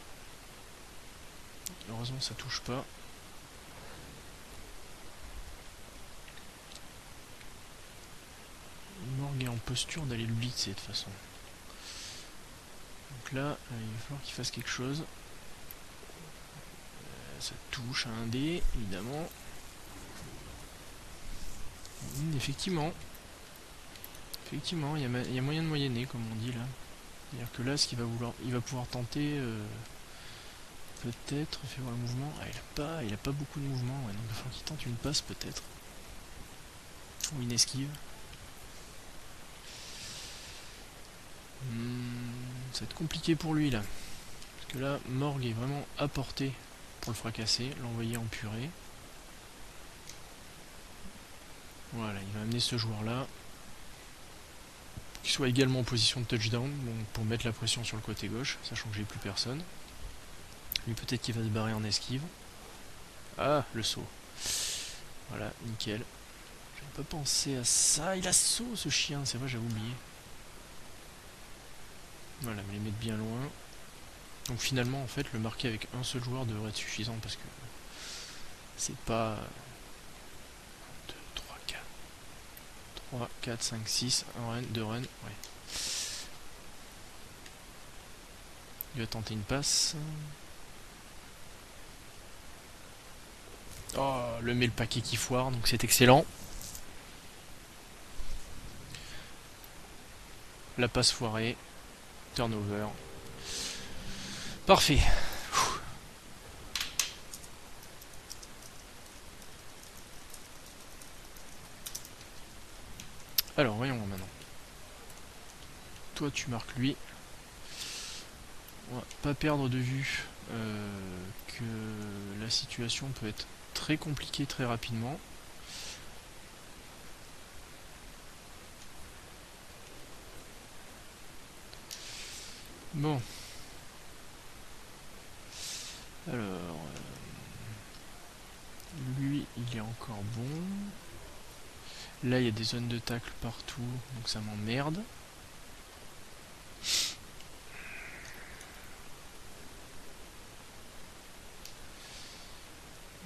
Heureusement, ça touche pas. Morgue est en posture d'aller le blitzer de toute façon. Donc là, il va falloir qu'il fasse quelque chose. Ça touche à un dé, évidemment. Effectivement. Effectivement, il y a moyen de moyenner, comme on dit là. C'est-à-dire que là, ce qu'il va vouloir, il va pouvoir tenter, peut-être, faire voir le mouvement. Ah, il a pas beaucoup de mouvement, ouais, donc il va falloir qu'il tente une passe peut-être. Ou une esquive. Ça va être compliqué pour lui là. Parce que là, Morgue est vraiment à portée pour le fracasser, l'envoyer en purée. Voilà, il va amener ce joueur là. Qui soit également en position de touchdown, donc pour mettre la pression sur le côté gauche, sachant que j'ai plus personne. Lui peut-être qu'il va se barrer en esquive. Ah, le saut. Voilà, nickel. J'avais pas pensé à ça. Il a saut ce chien, c'est vrai, j'avais oublié. Voilà, mais les mettre bien loin. Donc finalement, en fait, le marquer avec un seul joueur devrait être suffisant parce que c'est pas 2, 3, 4. 3, 4, 5, 6, 1 run, 2 run, ouais. Il va tenter une passe. Oh, le paquet qui foire, donc c'est excellent. La passe foirée. Turnover. Parfait. Alors, voyons maintenant. Toi, tu marques lui. On va pas perdre de vue que la situation peut être très compliquée très rapidement. Bon. Alors, lui, il est encore bon. Là, il y a des zones de tacle partout, donc ça m'emmerde.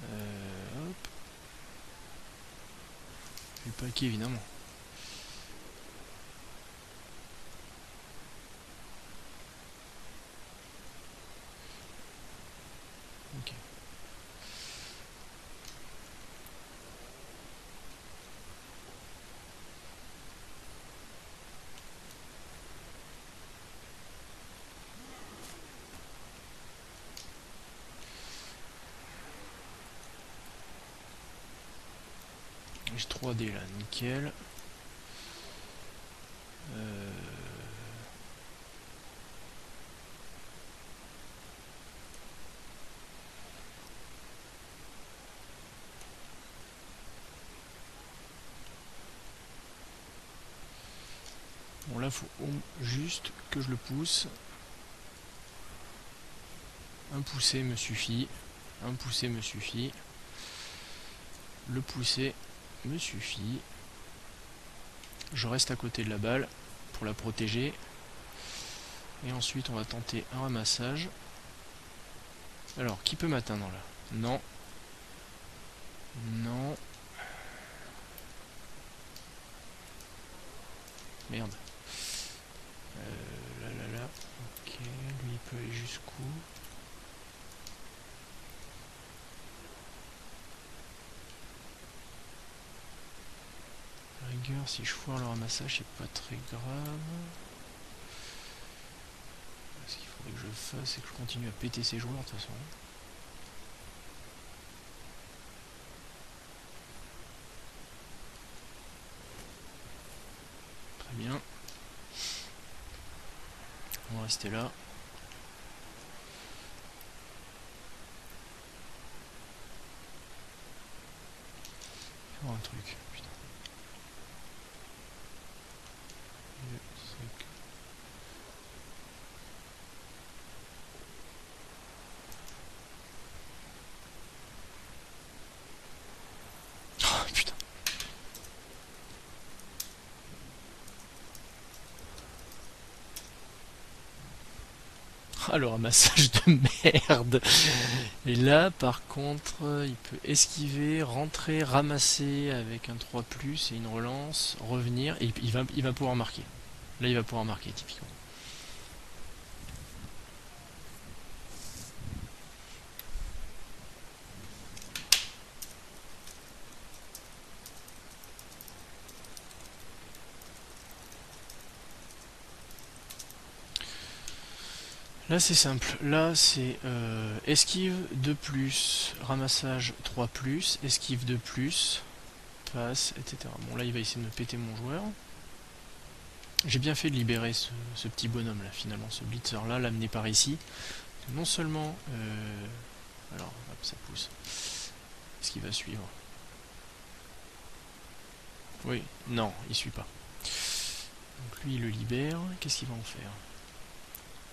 Hop. Le paquet, évidemment. Ok. J'ai 3D là, nickel. Bon là faut juste que je le pousse. Un poussé me suffit. Un poussé me suffit. Le pousser me suffit. Je reste à côté de la balle pour la protéger. Et ensuite on va tenter un ramassage. Alors, qui peut m'atteindre là? Non. Non. Merde. Là. Ok, lui il peut aller jusqu'où? À la rigueur, si je foire le ramassage, c'est pas très grave. Ce qu'il faudrait que je fasse, c'est que je continue à péter ces joueurs de toute façon. Très bien. On va rester là. Faire un truc. Putain. Oh, putain. Ah, le ramassage de merde. Et là, par contre, il peut esquiver, rentrer, ramasser avec un 3+, et une relance, revenir, et il va pouvoir marquer. Là, il va pouvoir marquer, typiquement. Là c'est simple, là c'est esquive 2+, ramassage 3+, esquive 2+, passe, etc. Bon là il va essayer de me péter mon joueur. J'ai bien fait de libérer ce petit bonhomme là finalement, ce blitzer là, l'amener par ici. Non seulement... alors hop, ça pousse. Est-ce qu'il va suivre? Oui, non, il suit pas. Donc lui il le libère, qu'est-ce qu'il va en faire?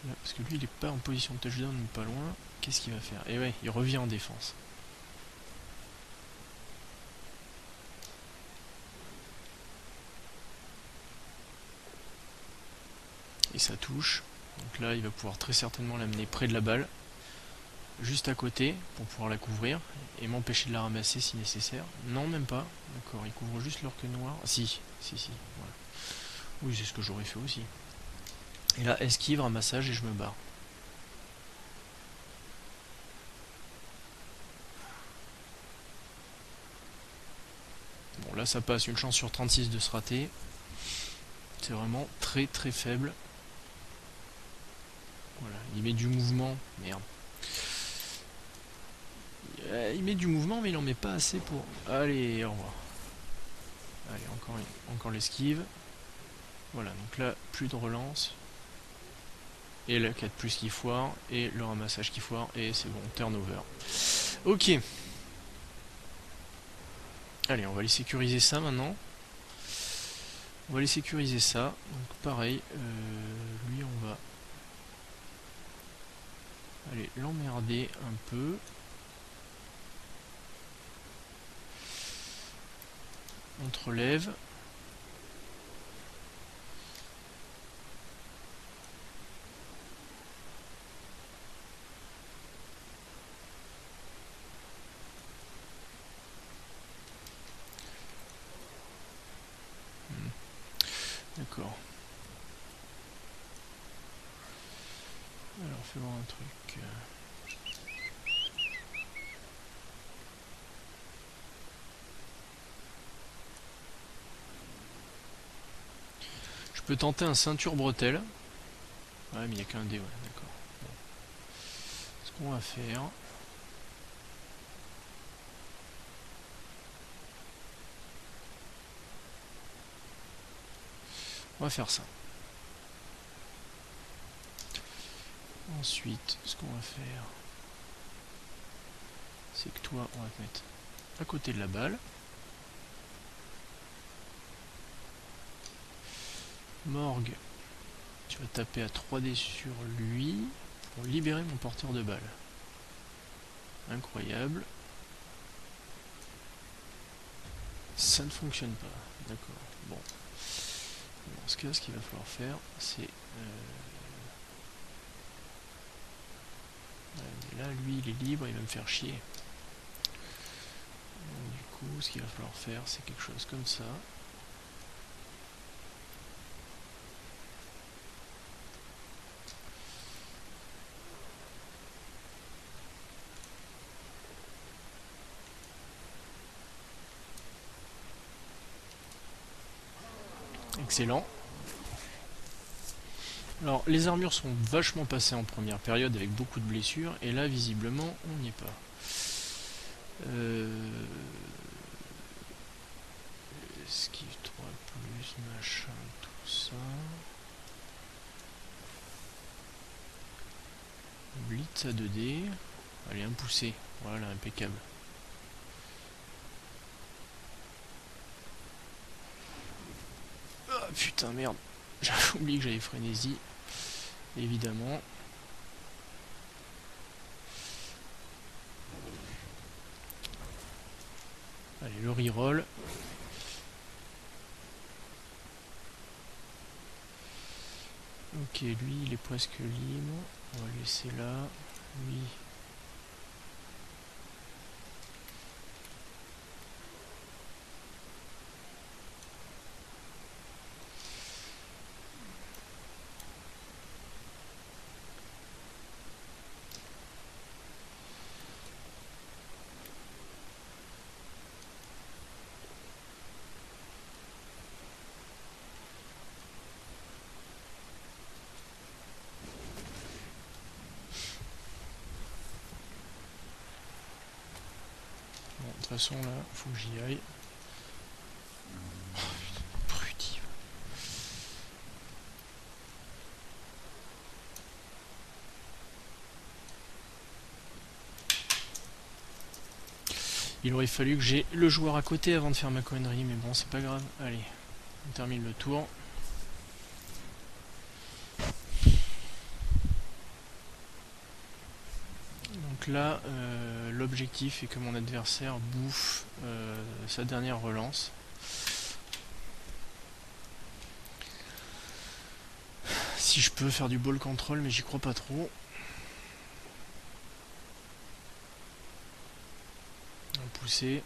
Là, parce que lui il est pas en position de touchdown mais pas loin, qu'est-ce qu'il va faire? Et ouais, il revient en défense. Et ça touche, donc là il va pouvoir très certainement l'amener près de la balle, juste à côté, pour pouvoir la couvrir, et m'empêcher de la ramasser si nécessaire. Non, même pas, d'accord, il couvre juste l'orque noir. Ah, si, voilà. Oui, c'est ce que j'aurais fait aussi. Et là, esquive, ramassage, et je me barre. Bon, là ça passe, une chance sur 36 de se rater. C'est vraiment très très faible. Voilà, il met du mouvement, merde. Il met du mouvement, mais il en met pas assez pour... Allez, au revoir. Allez, encore l'esquive. Voilà, donc là, plus de relance. Et le 4+ qui foire, et le ramassage qui foire, et c'est bon, turnover. Ok. Allez, on va aller sécuriser ça maintenant. On va aller sécuriser ça. Donc pareil, lui on va aller l'emmerder un peu. On te relève. D'accord. Alors fais voir un truc. Je peux tenter un ceinture bretelle. Ouais, mais il n'y a qu'un dé, ouais, d'accord. Bon. Ce qu'on va faire... On va faire ça. Ensuite, ce qu'on va faire, c'est que toi, on va te mettre à côté de la balle. Morgue, tu vas taper à 3D sur lui pour libérer mon porteur de balle. Incroyable. Ça ne fonctionne pas. D'accord. Bon. Dans ce cas, ce qu'il va falloir faire, c'est... là, lui, il est libre, il va me faire chier. Donc, du coup, ce qu'il va falloir faire, c'est quelque chose comme ça. Excellent. Alors les armures sont vachement passées en première période avec beaucoup de blessures, et là visiblement on n'y est pas. Esquive 3 plus, machin, tout ça. Blitz à 2D. Allez, un poussé. Voilà, impeccable. Ah putain, merde. J'avais oublié que j'avais frénésie. Évidemment. Allez, le reroll. Ok, lui, il est presque libre. On va le laisser là. Lui. Bon, de toute façon, là, faut que j'y aille. Abruti. Il aurait fallu que j'ai le joueur à côté avant de faire ma connerie, mais bon, c'est pas grave. Allez, on termine le tour. Donc là, l'objectif est que mon adversaire bouffe sa dernière relance. Si je peux faire du ball control, mais j'y crois pas trop. Un poussé.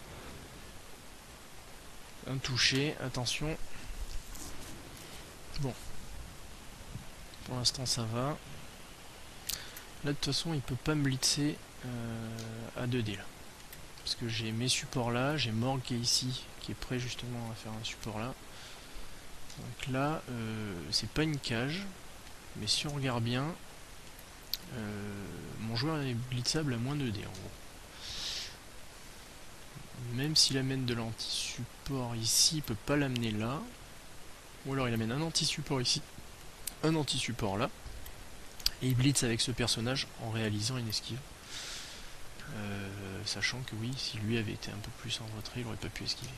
Un touché, attention. Bon. Pour l'instant ça va. Là de toute façon il peut pas me blitzer à 2D là. Parce que j'ai mes supports là, j'ai Morgue qui est ici, qui est prêt justement à faire un support là. Donc là, c'est pas une cage, mais si on regarde bien, mon joueur est blitzable à moins 2D en gros. Même s'il amène de l'anti-support ici, il peut pas l'amener là. Ou alors il amène un anti-support ici, un anti-support là. Et il blitz avec ce personnage en réalisant une esquive. Sachant que oui, si lui avait été un peu plus en retrait, il aurait pas pu esquiver.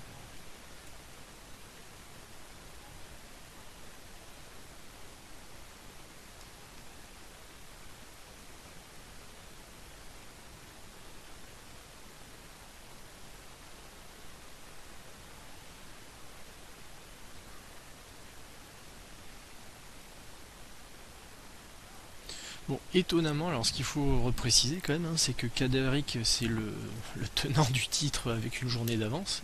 Bon, étonnamment, alors ce qu'il faut repréciser quand même, hein, c'est que Cadaveric, c'est le tenant du titre avec une journée d'avance.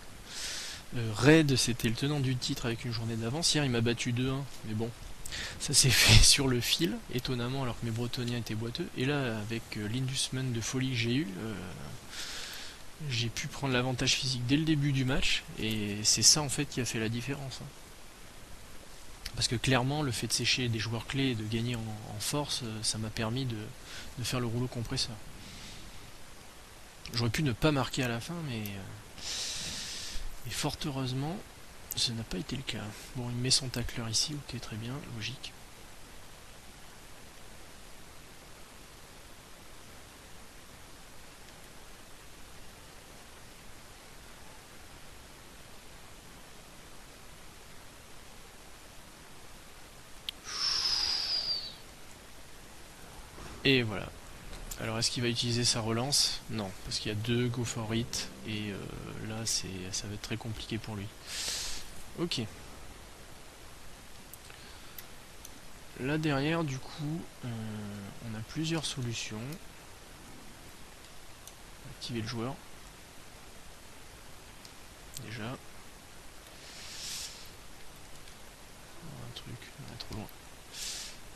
Raid, c'était le tenant du titre avec une journée d'avance. Hier, il m'a battu 2-1, mais bon, ça s'est fait sur le fil, étonnamment, alors que mes Bretoniens étaient boiteux. Et là, avec l'inducement de folie que j'ai eu, j'ai pu prendre l'avantage physique dès le début du match, et c'est ça en fait qui a fait la différence. Hein. Parce que clairement, le fait de sécher des joueurs clés et de gagner en force, ça m'a permis de faire le rouleau compresseur. J'aurais pu ne pas marquer à la fin, mais fort heureusement, ça n'a pas été le cas. Bon, il met son tacleur ici, ok, très bien, logique. Et voilà. Alors est-ce qu'il va utiliser sa relance? Non, parce qu'il y a 2 go for it, et là ça va être très compliqué pour lui. Ok. Là derrière du coup, on a plusieurs solutions. Activer le joueur. Déjà. Un truc, on est trop loin.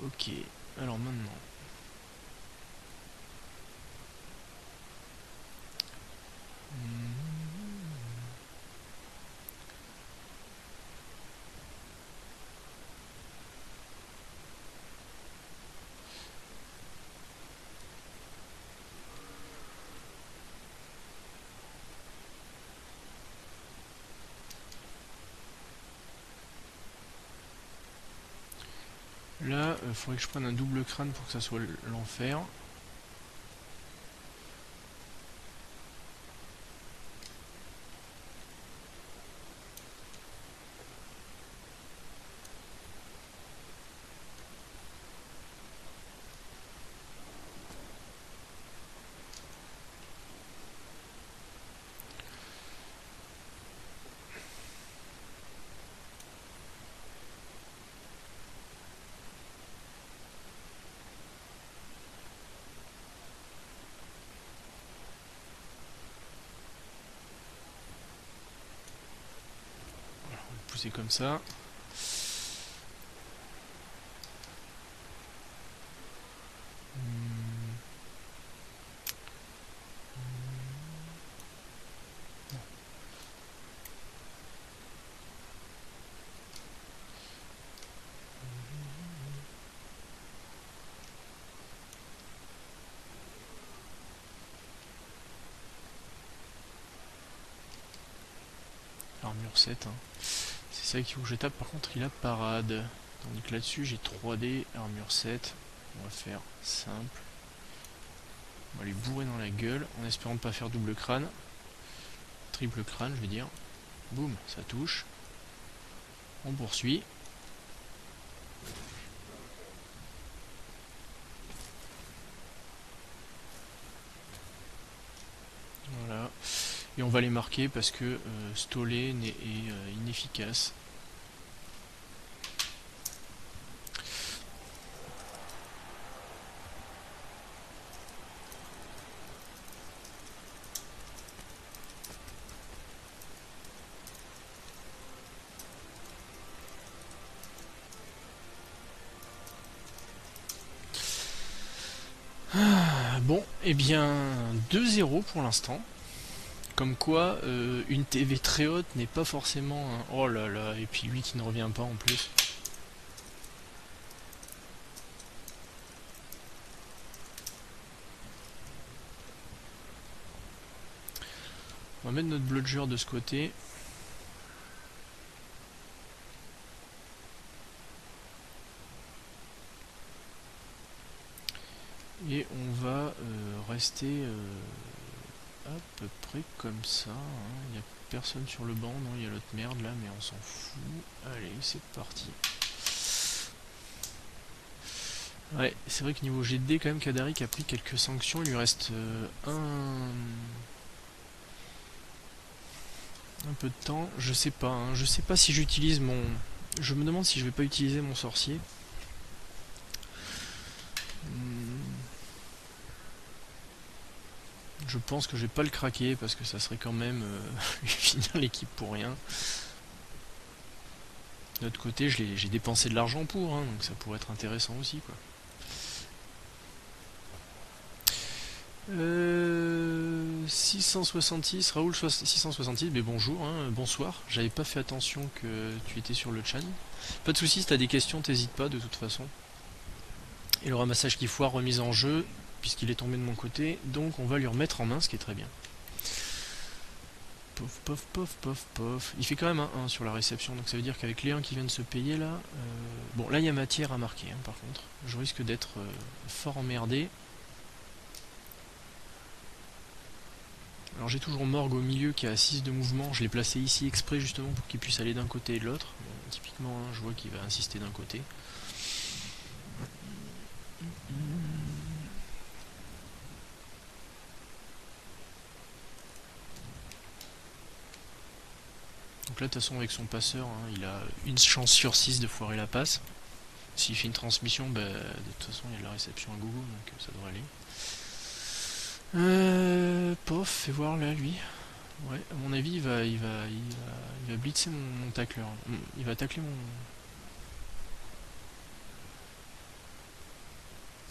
Ok, alors maintenant. Là, il faudrait que je prenne un double crâne pour que ça soit l'enfer. Pousser comme ça. Armure 7. Hein. C'est ça qu'il faut que je tape. Par contre, il a parade. Tandis que là-dessus, j'ai 3D, armure 7. On va faire simple. On va lui bourrer dans la gueule en espérant ne pas faire double crâne. Triple crâne, je vais dire. Boum, ça touche. On poursuit. Voilà. Et on va les marquer parce que Stolé est inefficace. Bon, et bien 2-0 pour l'instant. Comme quoi, une TV très haute n'est pas forcément un... Oh là là, et puis lui qui ne revient pas en plus. On va mettre notre bludger de ce côté. Et on va rester à peu près comme ça. Hein. Il n'y a personne sur le banc, non, il y a l'autre merde là, mais on s'en fout. Allez, c'est parti. Ouais, c'est vrai que niveau GD, quand même, Kadarik a pris quelques sanctions. Il lui reste un peu de temps. Je sais pas, hein. Je sais pas si j'utilise mon... Je me demande si je vais pas utiliser mon sorcier. Je pense que je vais pas le craquer parce que ça serait quand même lui finir l'équipe pour rien. De l'autre côté, j'ai dépensé de l'argent pour, hein, donc ça pourrait être intéressant aussi, quoi. 666, Raoul 666, mais bonjour, hein, bonsoir. J'avais pas fait attention que tu étais sur le chat. Pas de soucis, si t'as des questions, t'hésites pas de toute façon. Et le ramassage qui foire remise en jeu, puisqu'il est tombé de mon côté, donc on va lui remettre en main, ce qui est très bien. Pof, pof, pof, pof, pof. Il fait quand même un 1 sur la réception, donc ça veut dire qu'avec les 1 qui viennent de se payer là... Bon, là il y a matière à marquer, hein, par contre. Je risque d'être fort emmerdé. Alors j'ai toujours Morgue au milieu qui a 6 de mouvement. Je l'ai placé ici exprès justement pour qu'il puisse aller d'un côté et de l'autre. Bon, typiquement, hein, je vois qu'il va insister d'un côté. Donc là, de toute façon, avec son passeur, hein, il a une chance sur 6 de foirer la passe. S'il fait une transmission, bah, de toute façon, il y a de la réception à gogo, donc ça devrait aller. Pof, fais voir là, lui. Ouais, à mon avis, il va blitzer mon tacleur. Il va tacler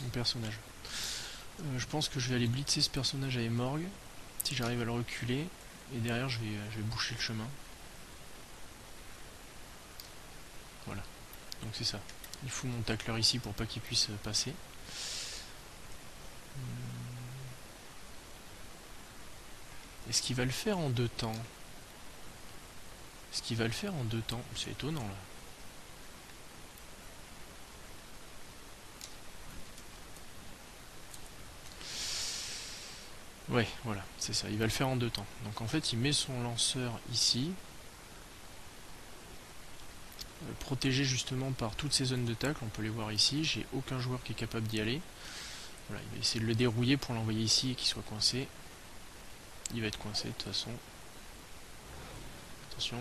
mon personnage. Je pense que je vais aller blitzer ce personnage à Emorg, si j'arrive à le reculer, et derrière je vais boucher le chemin. Voilà, donc c'est ça. Il fout mon tacleur ici pour pas qu'il puisse passer. Est-ce qu'il va le faire en 2 temps? Est-ce qu'il va le faire en 2 temps? C'est étonnant là. Ouais, voilà, c'est ça, il va le faire en 2 temps. Donc en fait, il met son lanceur ici, protégé justement par toutes ces zones de tacle, on peut les voir ici, j'ai aucun joueur qui est capable d'y aller. Voilà, il va essayer de le dérouiller pour l'envoyer ici et qu'il soit coincé. Il va être coincé de toute façon. Attention.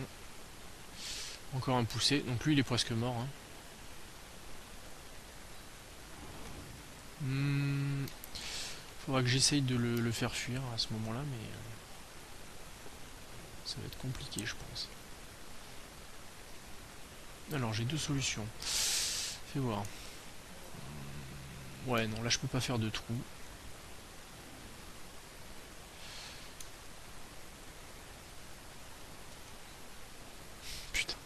Encore un poussé, donc lui il est presque mort. Hein. Faudra que j'essaye de le faire fuir à ce moment-là, mais ça va être compliqué je pense. Alors j'ai deux solutions. Fais voir. Ouais non, là je peux pas faire de trou. Putain.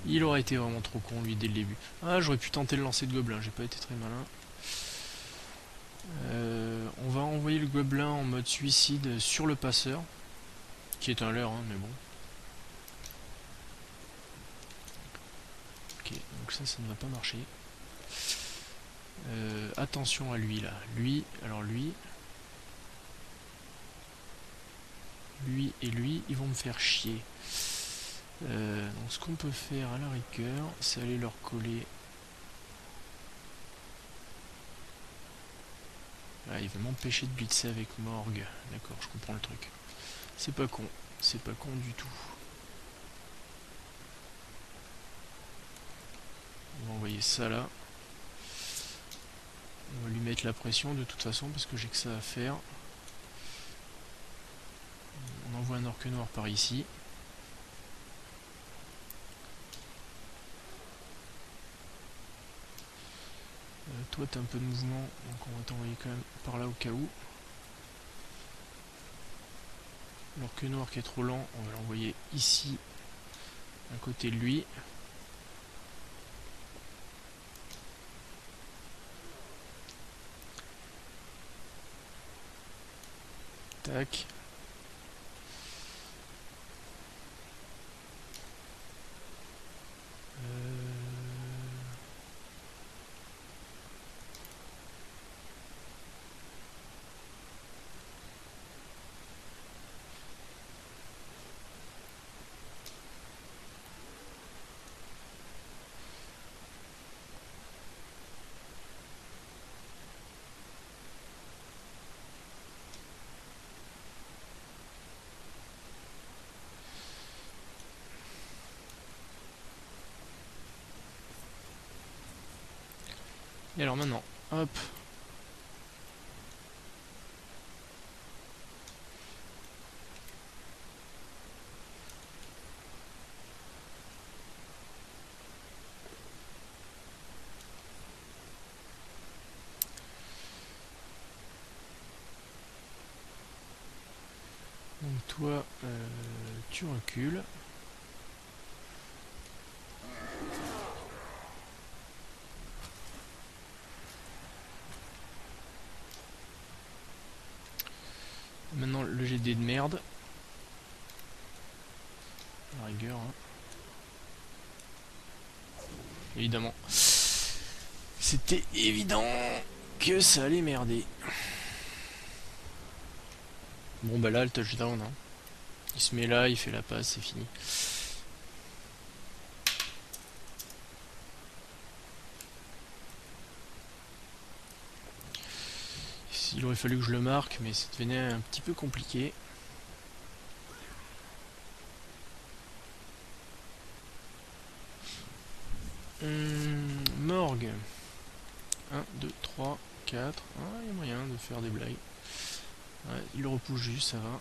Il aurait été vraiment trop con lui dès le début. Ah, j'aurais pu tenter le lancer de gobelin, j'ai pas été très malin. On va envoyer le gobelin en mode suicide sur le passeur, qui est un leurre, hein, mais bon. Ok, donc ça ne va pas marcher. Attention à lui là. Lui et lui, ils vont me faire chier. Donc ce qu'on peut faire à la rigueur, c'est aller leur coller. Ah, il va m'empêcher de blitzer avec Morgue. D'accord, je comprends le truc. C'est pas con du tout. On va envoyer ça là. On va lui mettre la pression de toute façon parce que j'ai que ça à faire. On envoie un orque noir par ici. Toi t'as un peu de mouvement, donc on va t'envoyer quand même par là au cas où. L'orque noir qui est trop lent, on va l'envoyer ici, à côté de lui. Tac. Et alors maintenant, hop. Donc toi, tu recules. Maintenant le GD de merde. À la rigueur. Hein. Évidemment. C'était évident que ça allait merder. Bon bah là le touchdown. Hein. Il se met là, il fait la passe, c'est fini. Il aurait fallu que je le marque, mais ça devenait un petit peu compliqué. Morgue. 1, 2, 3, 4. Ah, il y a moyen de faire des blagues. Ouais, il le repousse juste, ça va.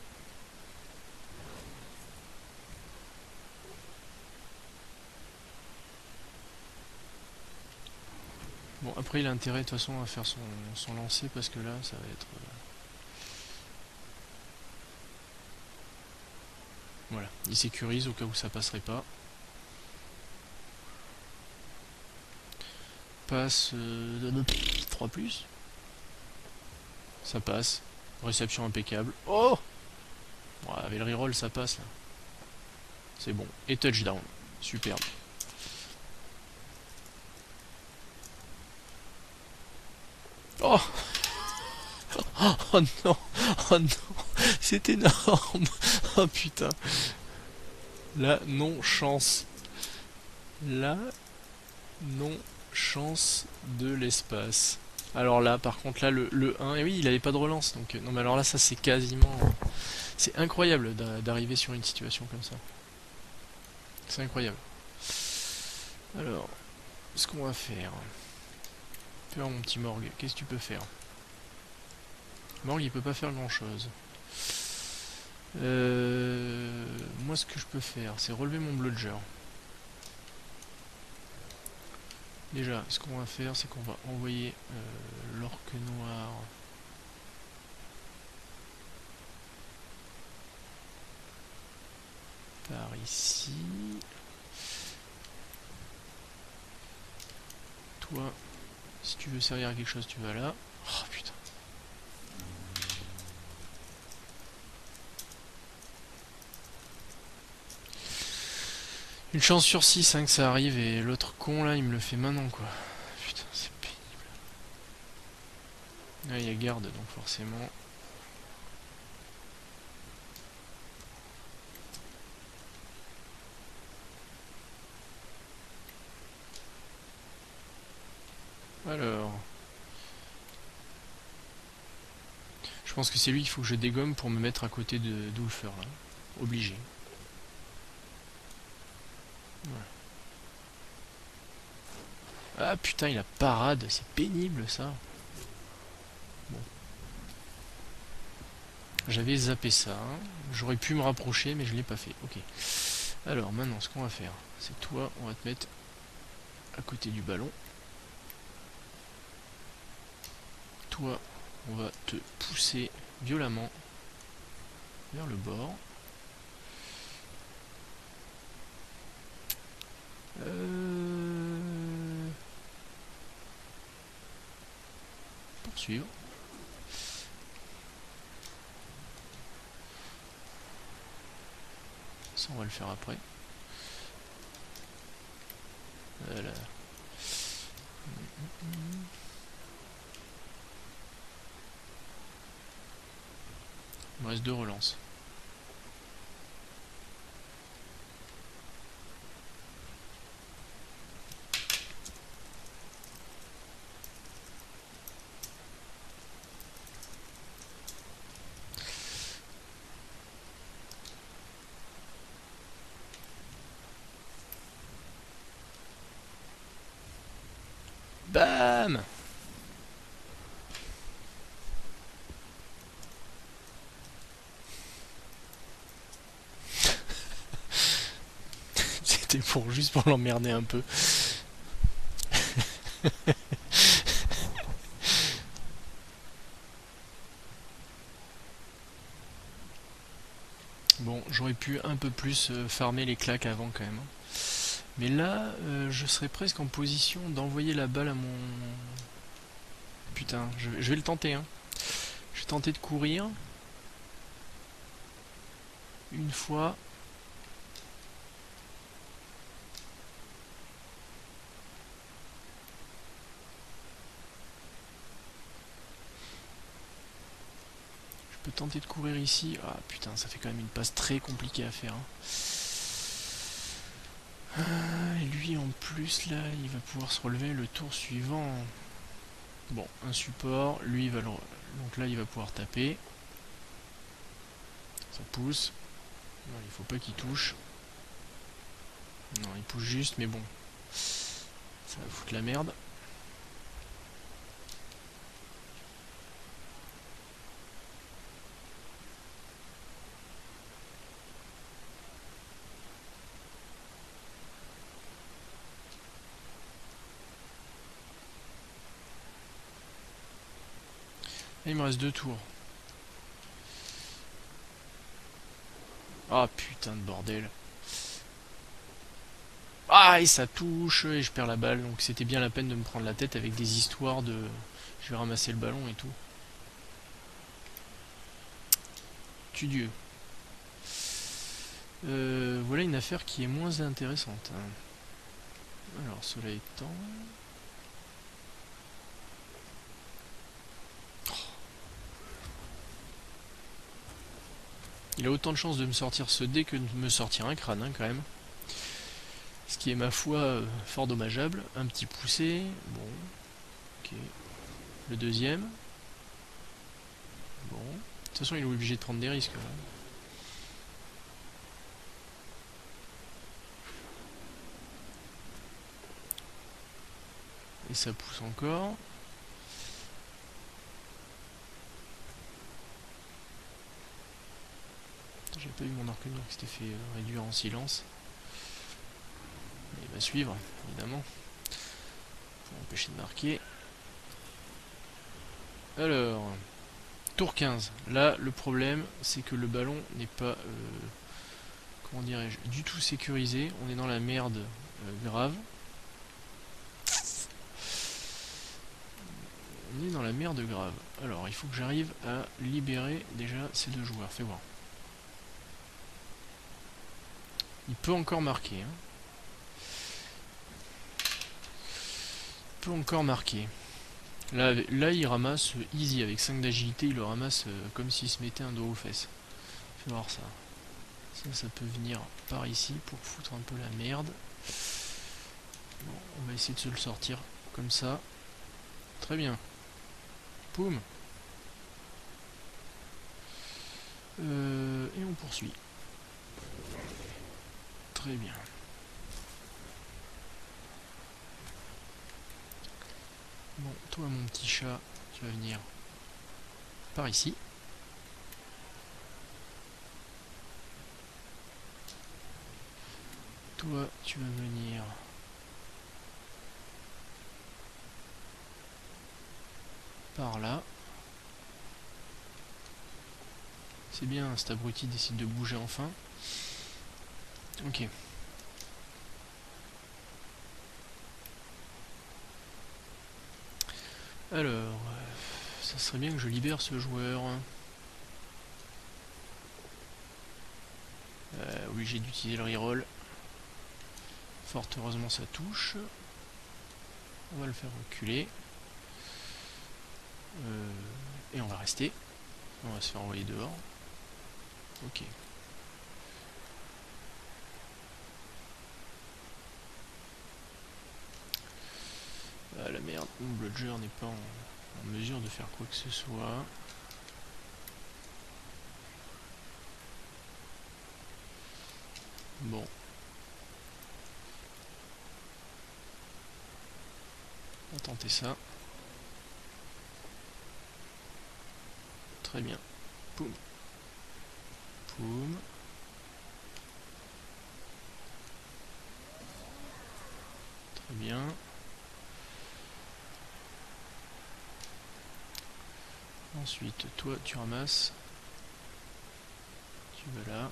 Bon, après il a intérêt de toute façon à faire son lancer parce que là ça va être... Voilà, il sécurise au cas où ça passerait pas. Passe 3+. Ça passe. Réception impeccable. Oh ouais, avec le reroll ça passe là. C'est bon. Et touchdown. Superbe. Oh oh non. Oh non. c'est énorme. Oh putain. La non-chance. La non-chance de l'espace. Alors là, par contre, là, le 1, et oui, il avait pas de relance. Donc, non, mais alors là, ça, c'est quasiment... C'est incroyable d'arriver sur une situation comme ça. C'est incroyable. Alors, ce qu'on va faire... Faire mon petit Morgue, qu'est-ce que tu peux faire? Morgue, il peut pas faire grand-chose. Moi, ce que je peux faire, c'est relever mon bludger. Déjà, ce qu'on va faire, c'est qu'on va envoyer l'orque noir par ici. Toi, si tu veux servir à quelque chose, tu vas là. Oh putain. Une chance sur 6 hein, que ça arrive et l'autre con là il me le fait maintenant quoi. Putain c'est pénible. Là il y a garde donc forcément. Alors. Je pense que c'est lui qu'il faut que je dégomme pour me mettre à côté de d'Ulfer là. Obligé. Voilà. Ah putain il a parade, c'est pénible ça. Bon. J'avais zappé ça. Hein. J'aurais pu me rapprocher mais je l'ai pas fait. Ok. Alors maintenant ce qu'on va faire, c'est toi, on va te mettre à côté du ballon. Toi, on va te pousser violemment vers le bord. Poursuivre. Ça, on va le faire après. Voilà. Il me reste 2 relances. Bam! C'était pour juste pour l'emmerder un peu. Bon, j'aurais pu un peu plus farmer les claques avant quand même. Mais là, je serais presque en position d'envoyer la balle à mon... Putain, je vais le tenter. Hein. Je vais tenter de courir. Une fois. Je peux tenter de courir ici. Ah putain, ça fait quand même une passe très compliquée à faire. Hein. Et lui en plus là, il va pouvoir se relever le tour suivant. Bon, un support, lui il va le... Donc là il va pouvoir taper. Ça pousse. Non, il faut pas qu'il touche. Non, il pousse juste, mais bon. Ça va foutre la merde. Là, il me reste 2 tours. Ah putain de bordel. Ah et ça touche et je perds la balle. Donc c'était bien la peine de me prendre la tête avec des histoires de... Je vais ramasser le ballon et tout. Tu Dieu. Voilà une affaire qui est moins intéressante. Hein. Alors cela étant... Il a autant de chances de me sortir ce dé que de me sortir un crâne, hein, quand même. Ce qui est, ma foi, fort dommageable. Un petit poussé. Bon. Ok. Le deuxième. Bon. De toute façon, il est obligé de prendre des risques. Là. Et ça pousse encore. J'ai pas eu mon arcanique qui s'était fait réduire en silence. Il va suivre, évidemment. Pour empêcher de marquer. Alors, tour 15. Là, le problème, c'est que le ballon n'est pas, comment dirais-je, du tout sécurisé. On est dans la merde grave. On est dans la merde grave. Alors, il faut que j'arrive à libérer déjà ces deux joueurs. Fais voir. Il peut encore marquer. Hein. Il peut encore marquer. Là, il ramasse easy avec 5 d'agilité. Il le ramasse comme s'il se mettait un dos aux fesses. Fais voir ça. Ça peut venir par ici pour foutre un peu la merde. Bon, on va essayer de se le sortir comme ça. Très bien. Poum. Et on poursuit. Très bien. Bon, toi mon petit chat, tu vas venir par ici. Toi, tu vas venir par là. C'est bien, cet abruti décide de bouger enfin. Ok. Alors, ça serait bien que je libère ce joueur. Obligé d'utiliser le reroll. Fort heureusement ça touche. On va le faire reculer. Et on va rester. On va se faire envoyer dehors. Ok. Ah la merde, le Bludger n'est pas en mesure de faire quoi que ce soit. Bon. On va tenter ça. Très bien. Poum. Poum. Très bien. Ensuite, toi, tu ramasses. Tu vas là.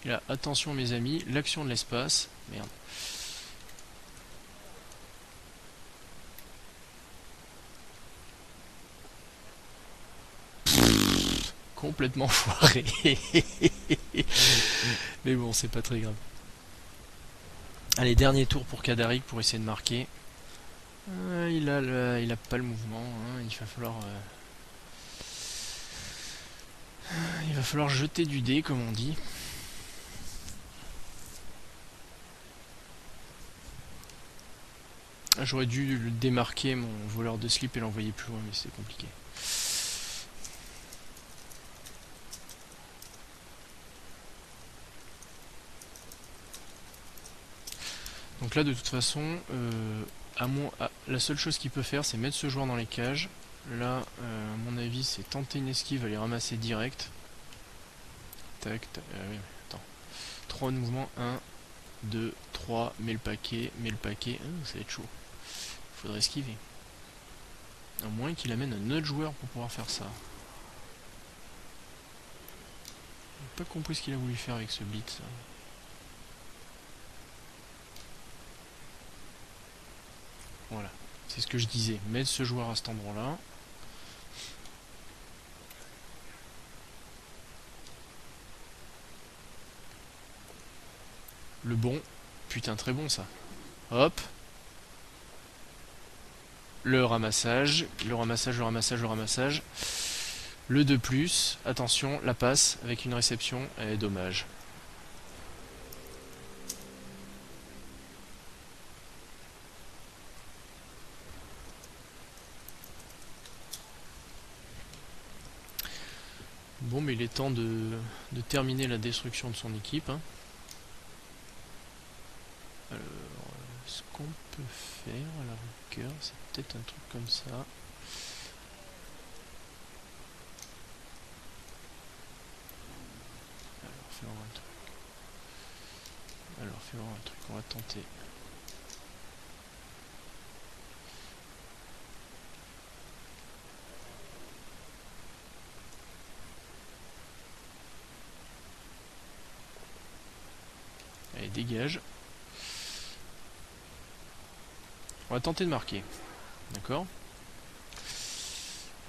Et là, attention mes amis, l'action de l'espace. Merde. Complètement foiré. Mais bon, c'est pas très grave. Allez, dernier tour pour Kadaric pour essayer de marquer. Il a pas le mouvement. Hein. Il va falloir jeter du dé, comme on dit. J'aurais dû le démarquer mon voleur de slip et l'envoyer plus loin, mais c'est compliqué. Donc là, de toute façon, la seule chose qu'il peut faire, c'est mettre ce joueur dans les cages. Là, à mon avis, c'est tenter une esquive, aller ramasser direct. Tac, tac, oui, attends. 3 de mouvement, 1, 2, 3, mets le paquet, ça va être chaud. Faudrait esquiver. À moins qu'il amène un autre joueur pour pouvoir faire ça. J'ai pas compris ce qu'il a voulu faire avec ce blitz. Voilà, c'est ce que je disais. Mettre ce joueur à cet endroit-là. Le bon. Putain, très bon ça. Hop. le ramassage, le ramassage, le ramassage, le ramassage. Le 2+, attention, la passe avec une réception, est dommage. Bon, mais il est temps de terminer la destruction de son équipe. Hein. Alors, ce qu'on peut faire à la rigueur, c'est peut-être un truc comme ça. Alors, faisons un truc, on va tenter. Allez, dégage. On va tenter de marquer. D'accord.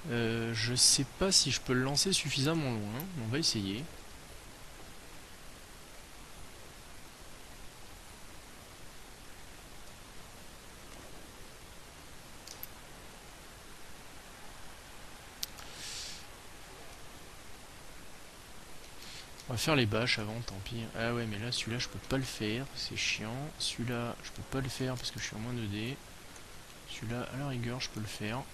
Je sais pas si je peux le lancer suffisamment loin. On va essayer. On va faire les bâches avant, tant pis. Ah ouais, mais là, celui-là, je peux pas le faire. C'est chiant. Celui-là, je peux pas le faire parce que je suis en moins de dés. Celui-là, à la rigueur, je peux le faire.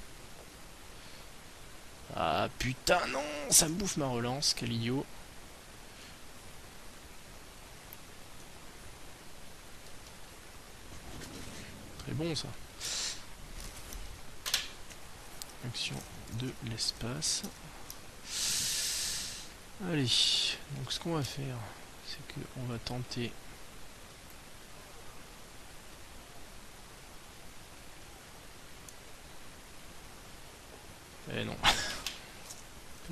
Ah putain, non! Ça me bouffe ma relance, quel idiot. Très bon, ça. Action de l'espace. Allez, donc ce qu'on va faire, c'est qu'on va tenter eh non.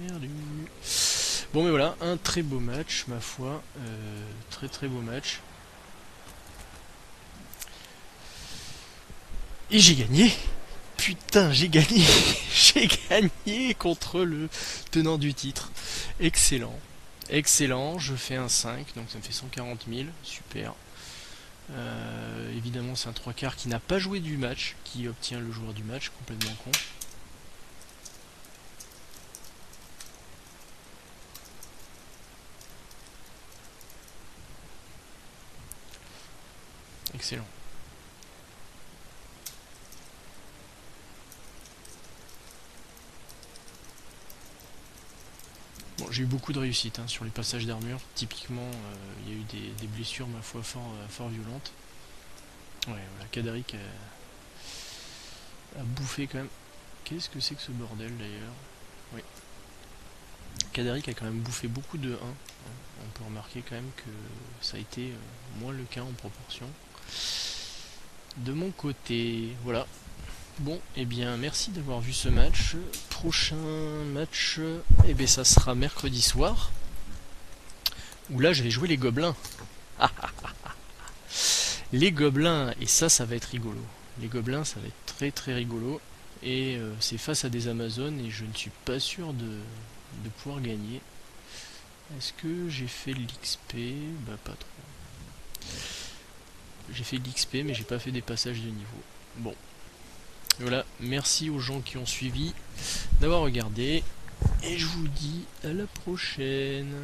Perdu. Bon mais voilà, un très beau match, ma foi. Très très beau match. Et j'ai gagné. Putain, j'ai gagné. J'ai gagné contre le tenant du titre. Excellent. Excellent, je fais un 5, donc ça me fait 140 000, super. Évidemment c'est un 3/4 qui n'a pas joué du match, qui obtient le joueur du match, complètement con. Excellent. Bon, j'ai eu beaucoup de réussite hein, sur les passages d'armure. Typiquement, il y a eu des blessures, ma foi, fort violentes. Ouais, voilà, Kadaric a bouffé quand même. Qu'est-ce que c'est que ce bordel d'ailleurs? Oui. Kadaric a quand même bouffé beaucoup de 1. On peut remarquer quand même que ça a été moins le cas en proportion. De mon côté, voilà. Bon, eh bien, merci d'avoir vu ce match. Prochain match, eh bien, ça sera mercredi soir. Où là, je vais jouer les gobelins. Les gobelins, et ça va être rigolo. Les gobelins, ça va être très très rigolo. Et c'est face à des Amazones, et je ne suis pas sûr de pouvoir gagner. Est-ce que j'ai fait l'XP? Bah, pas trop. J'ai fait l'XP, mais j'ai pas fait des passages de niveau. Bon. Voilà, merci aux gens qui ont suivi, d'avoir regardé, et je vous dis à la prochaine.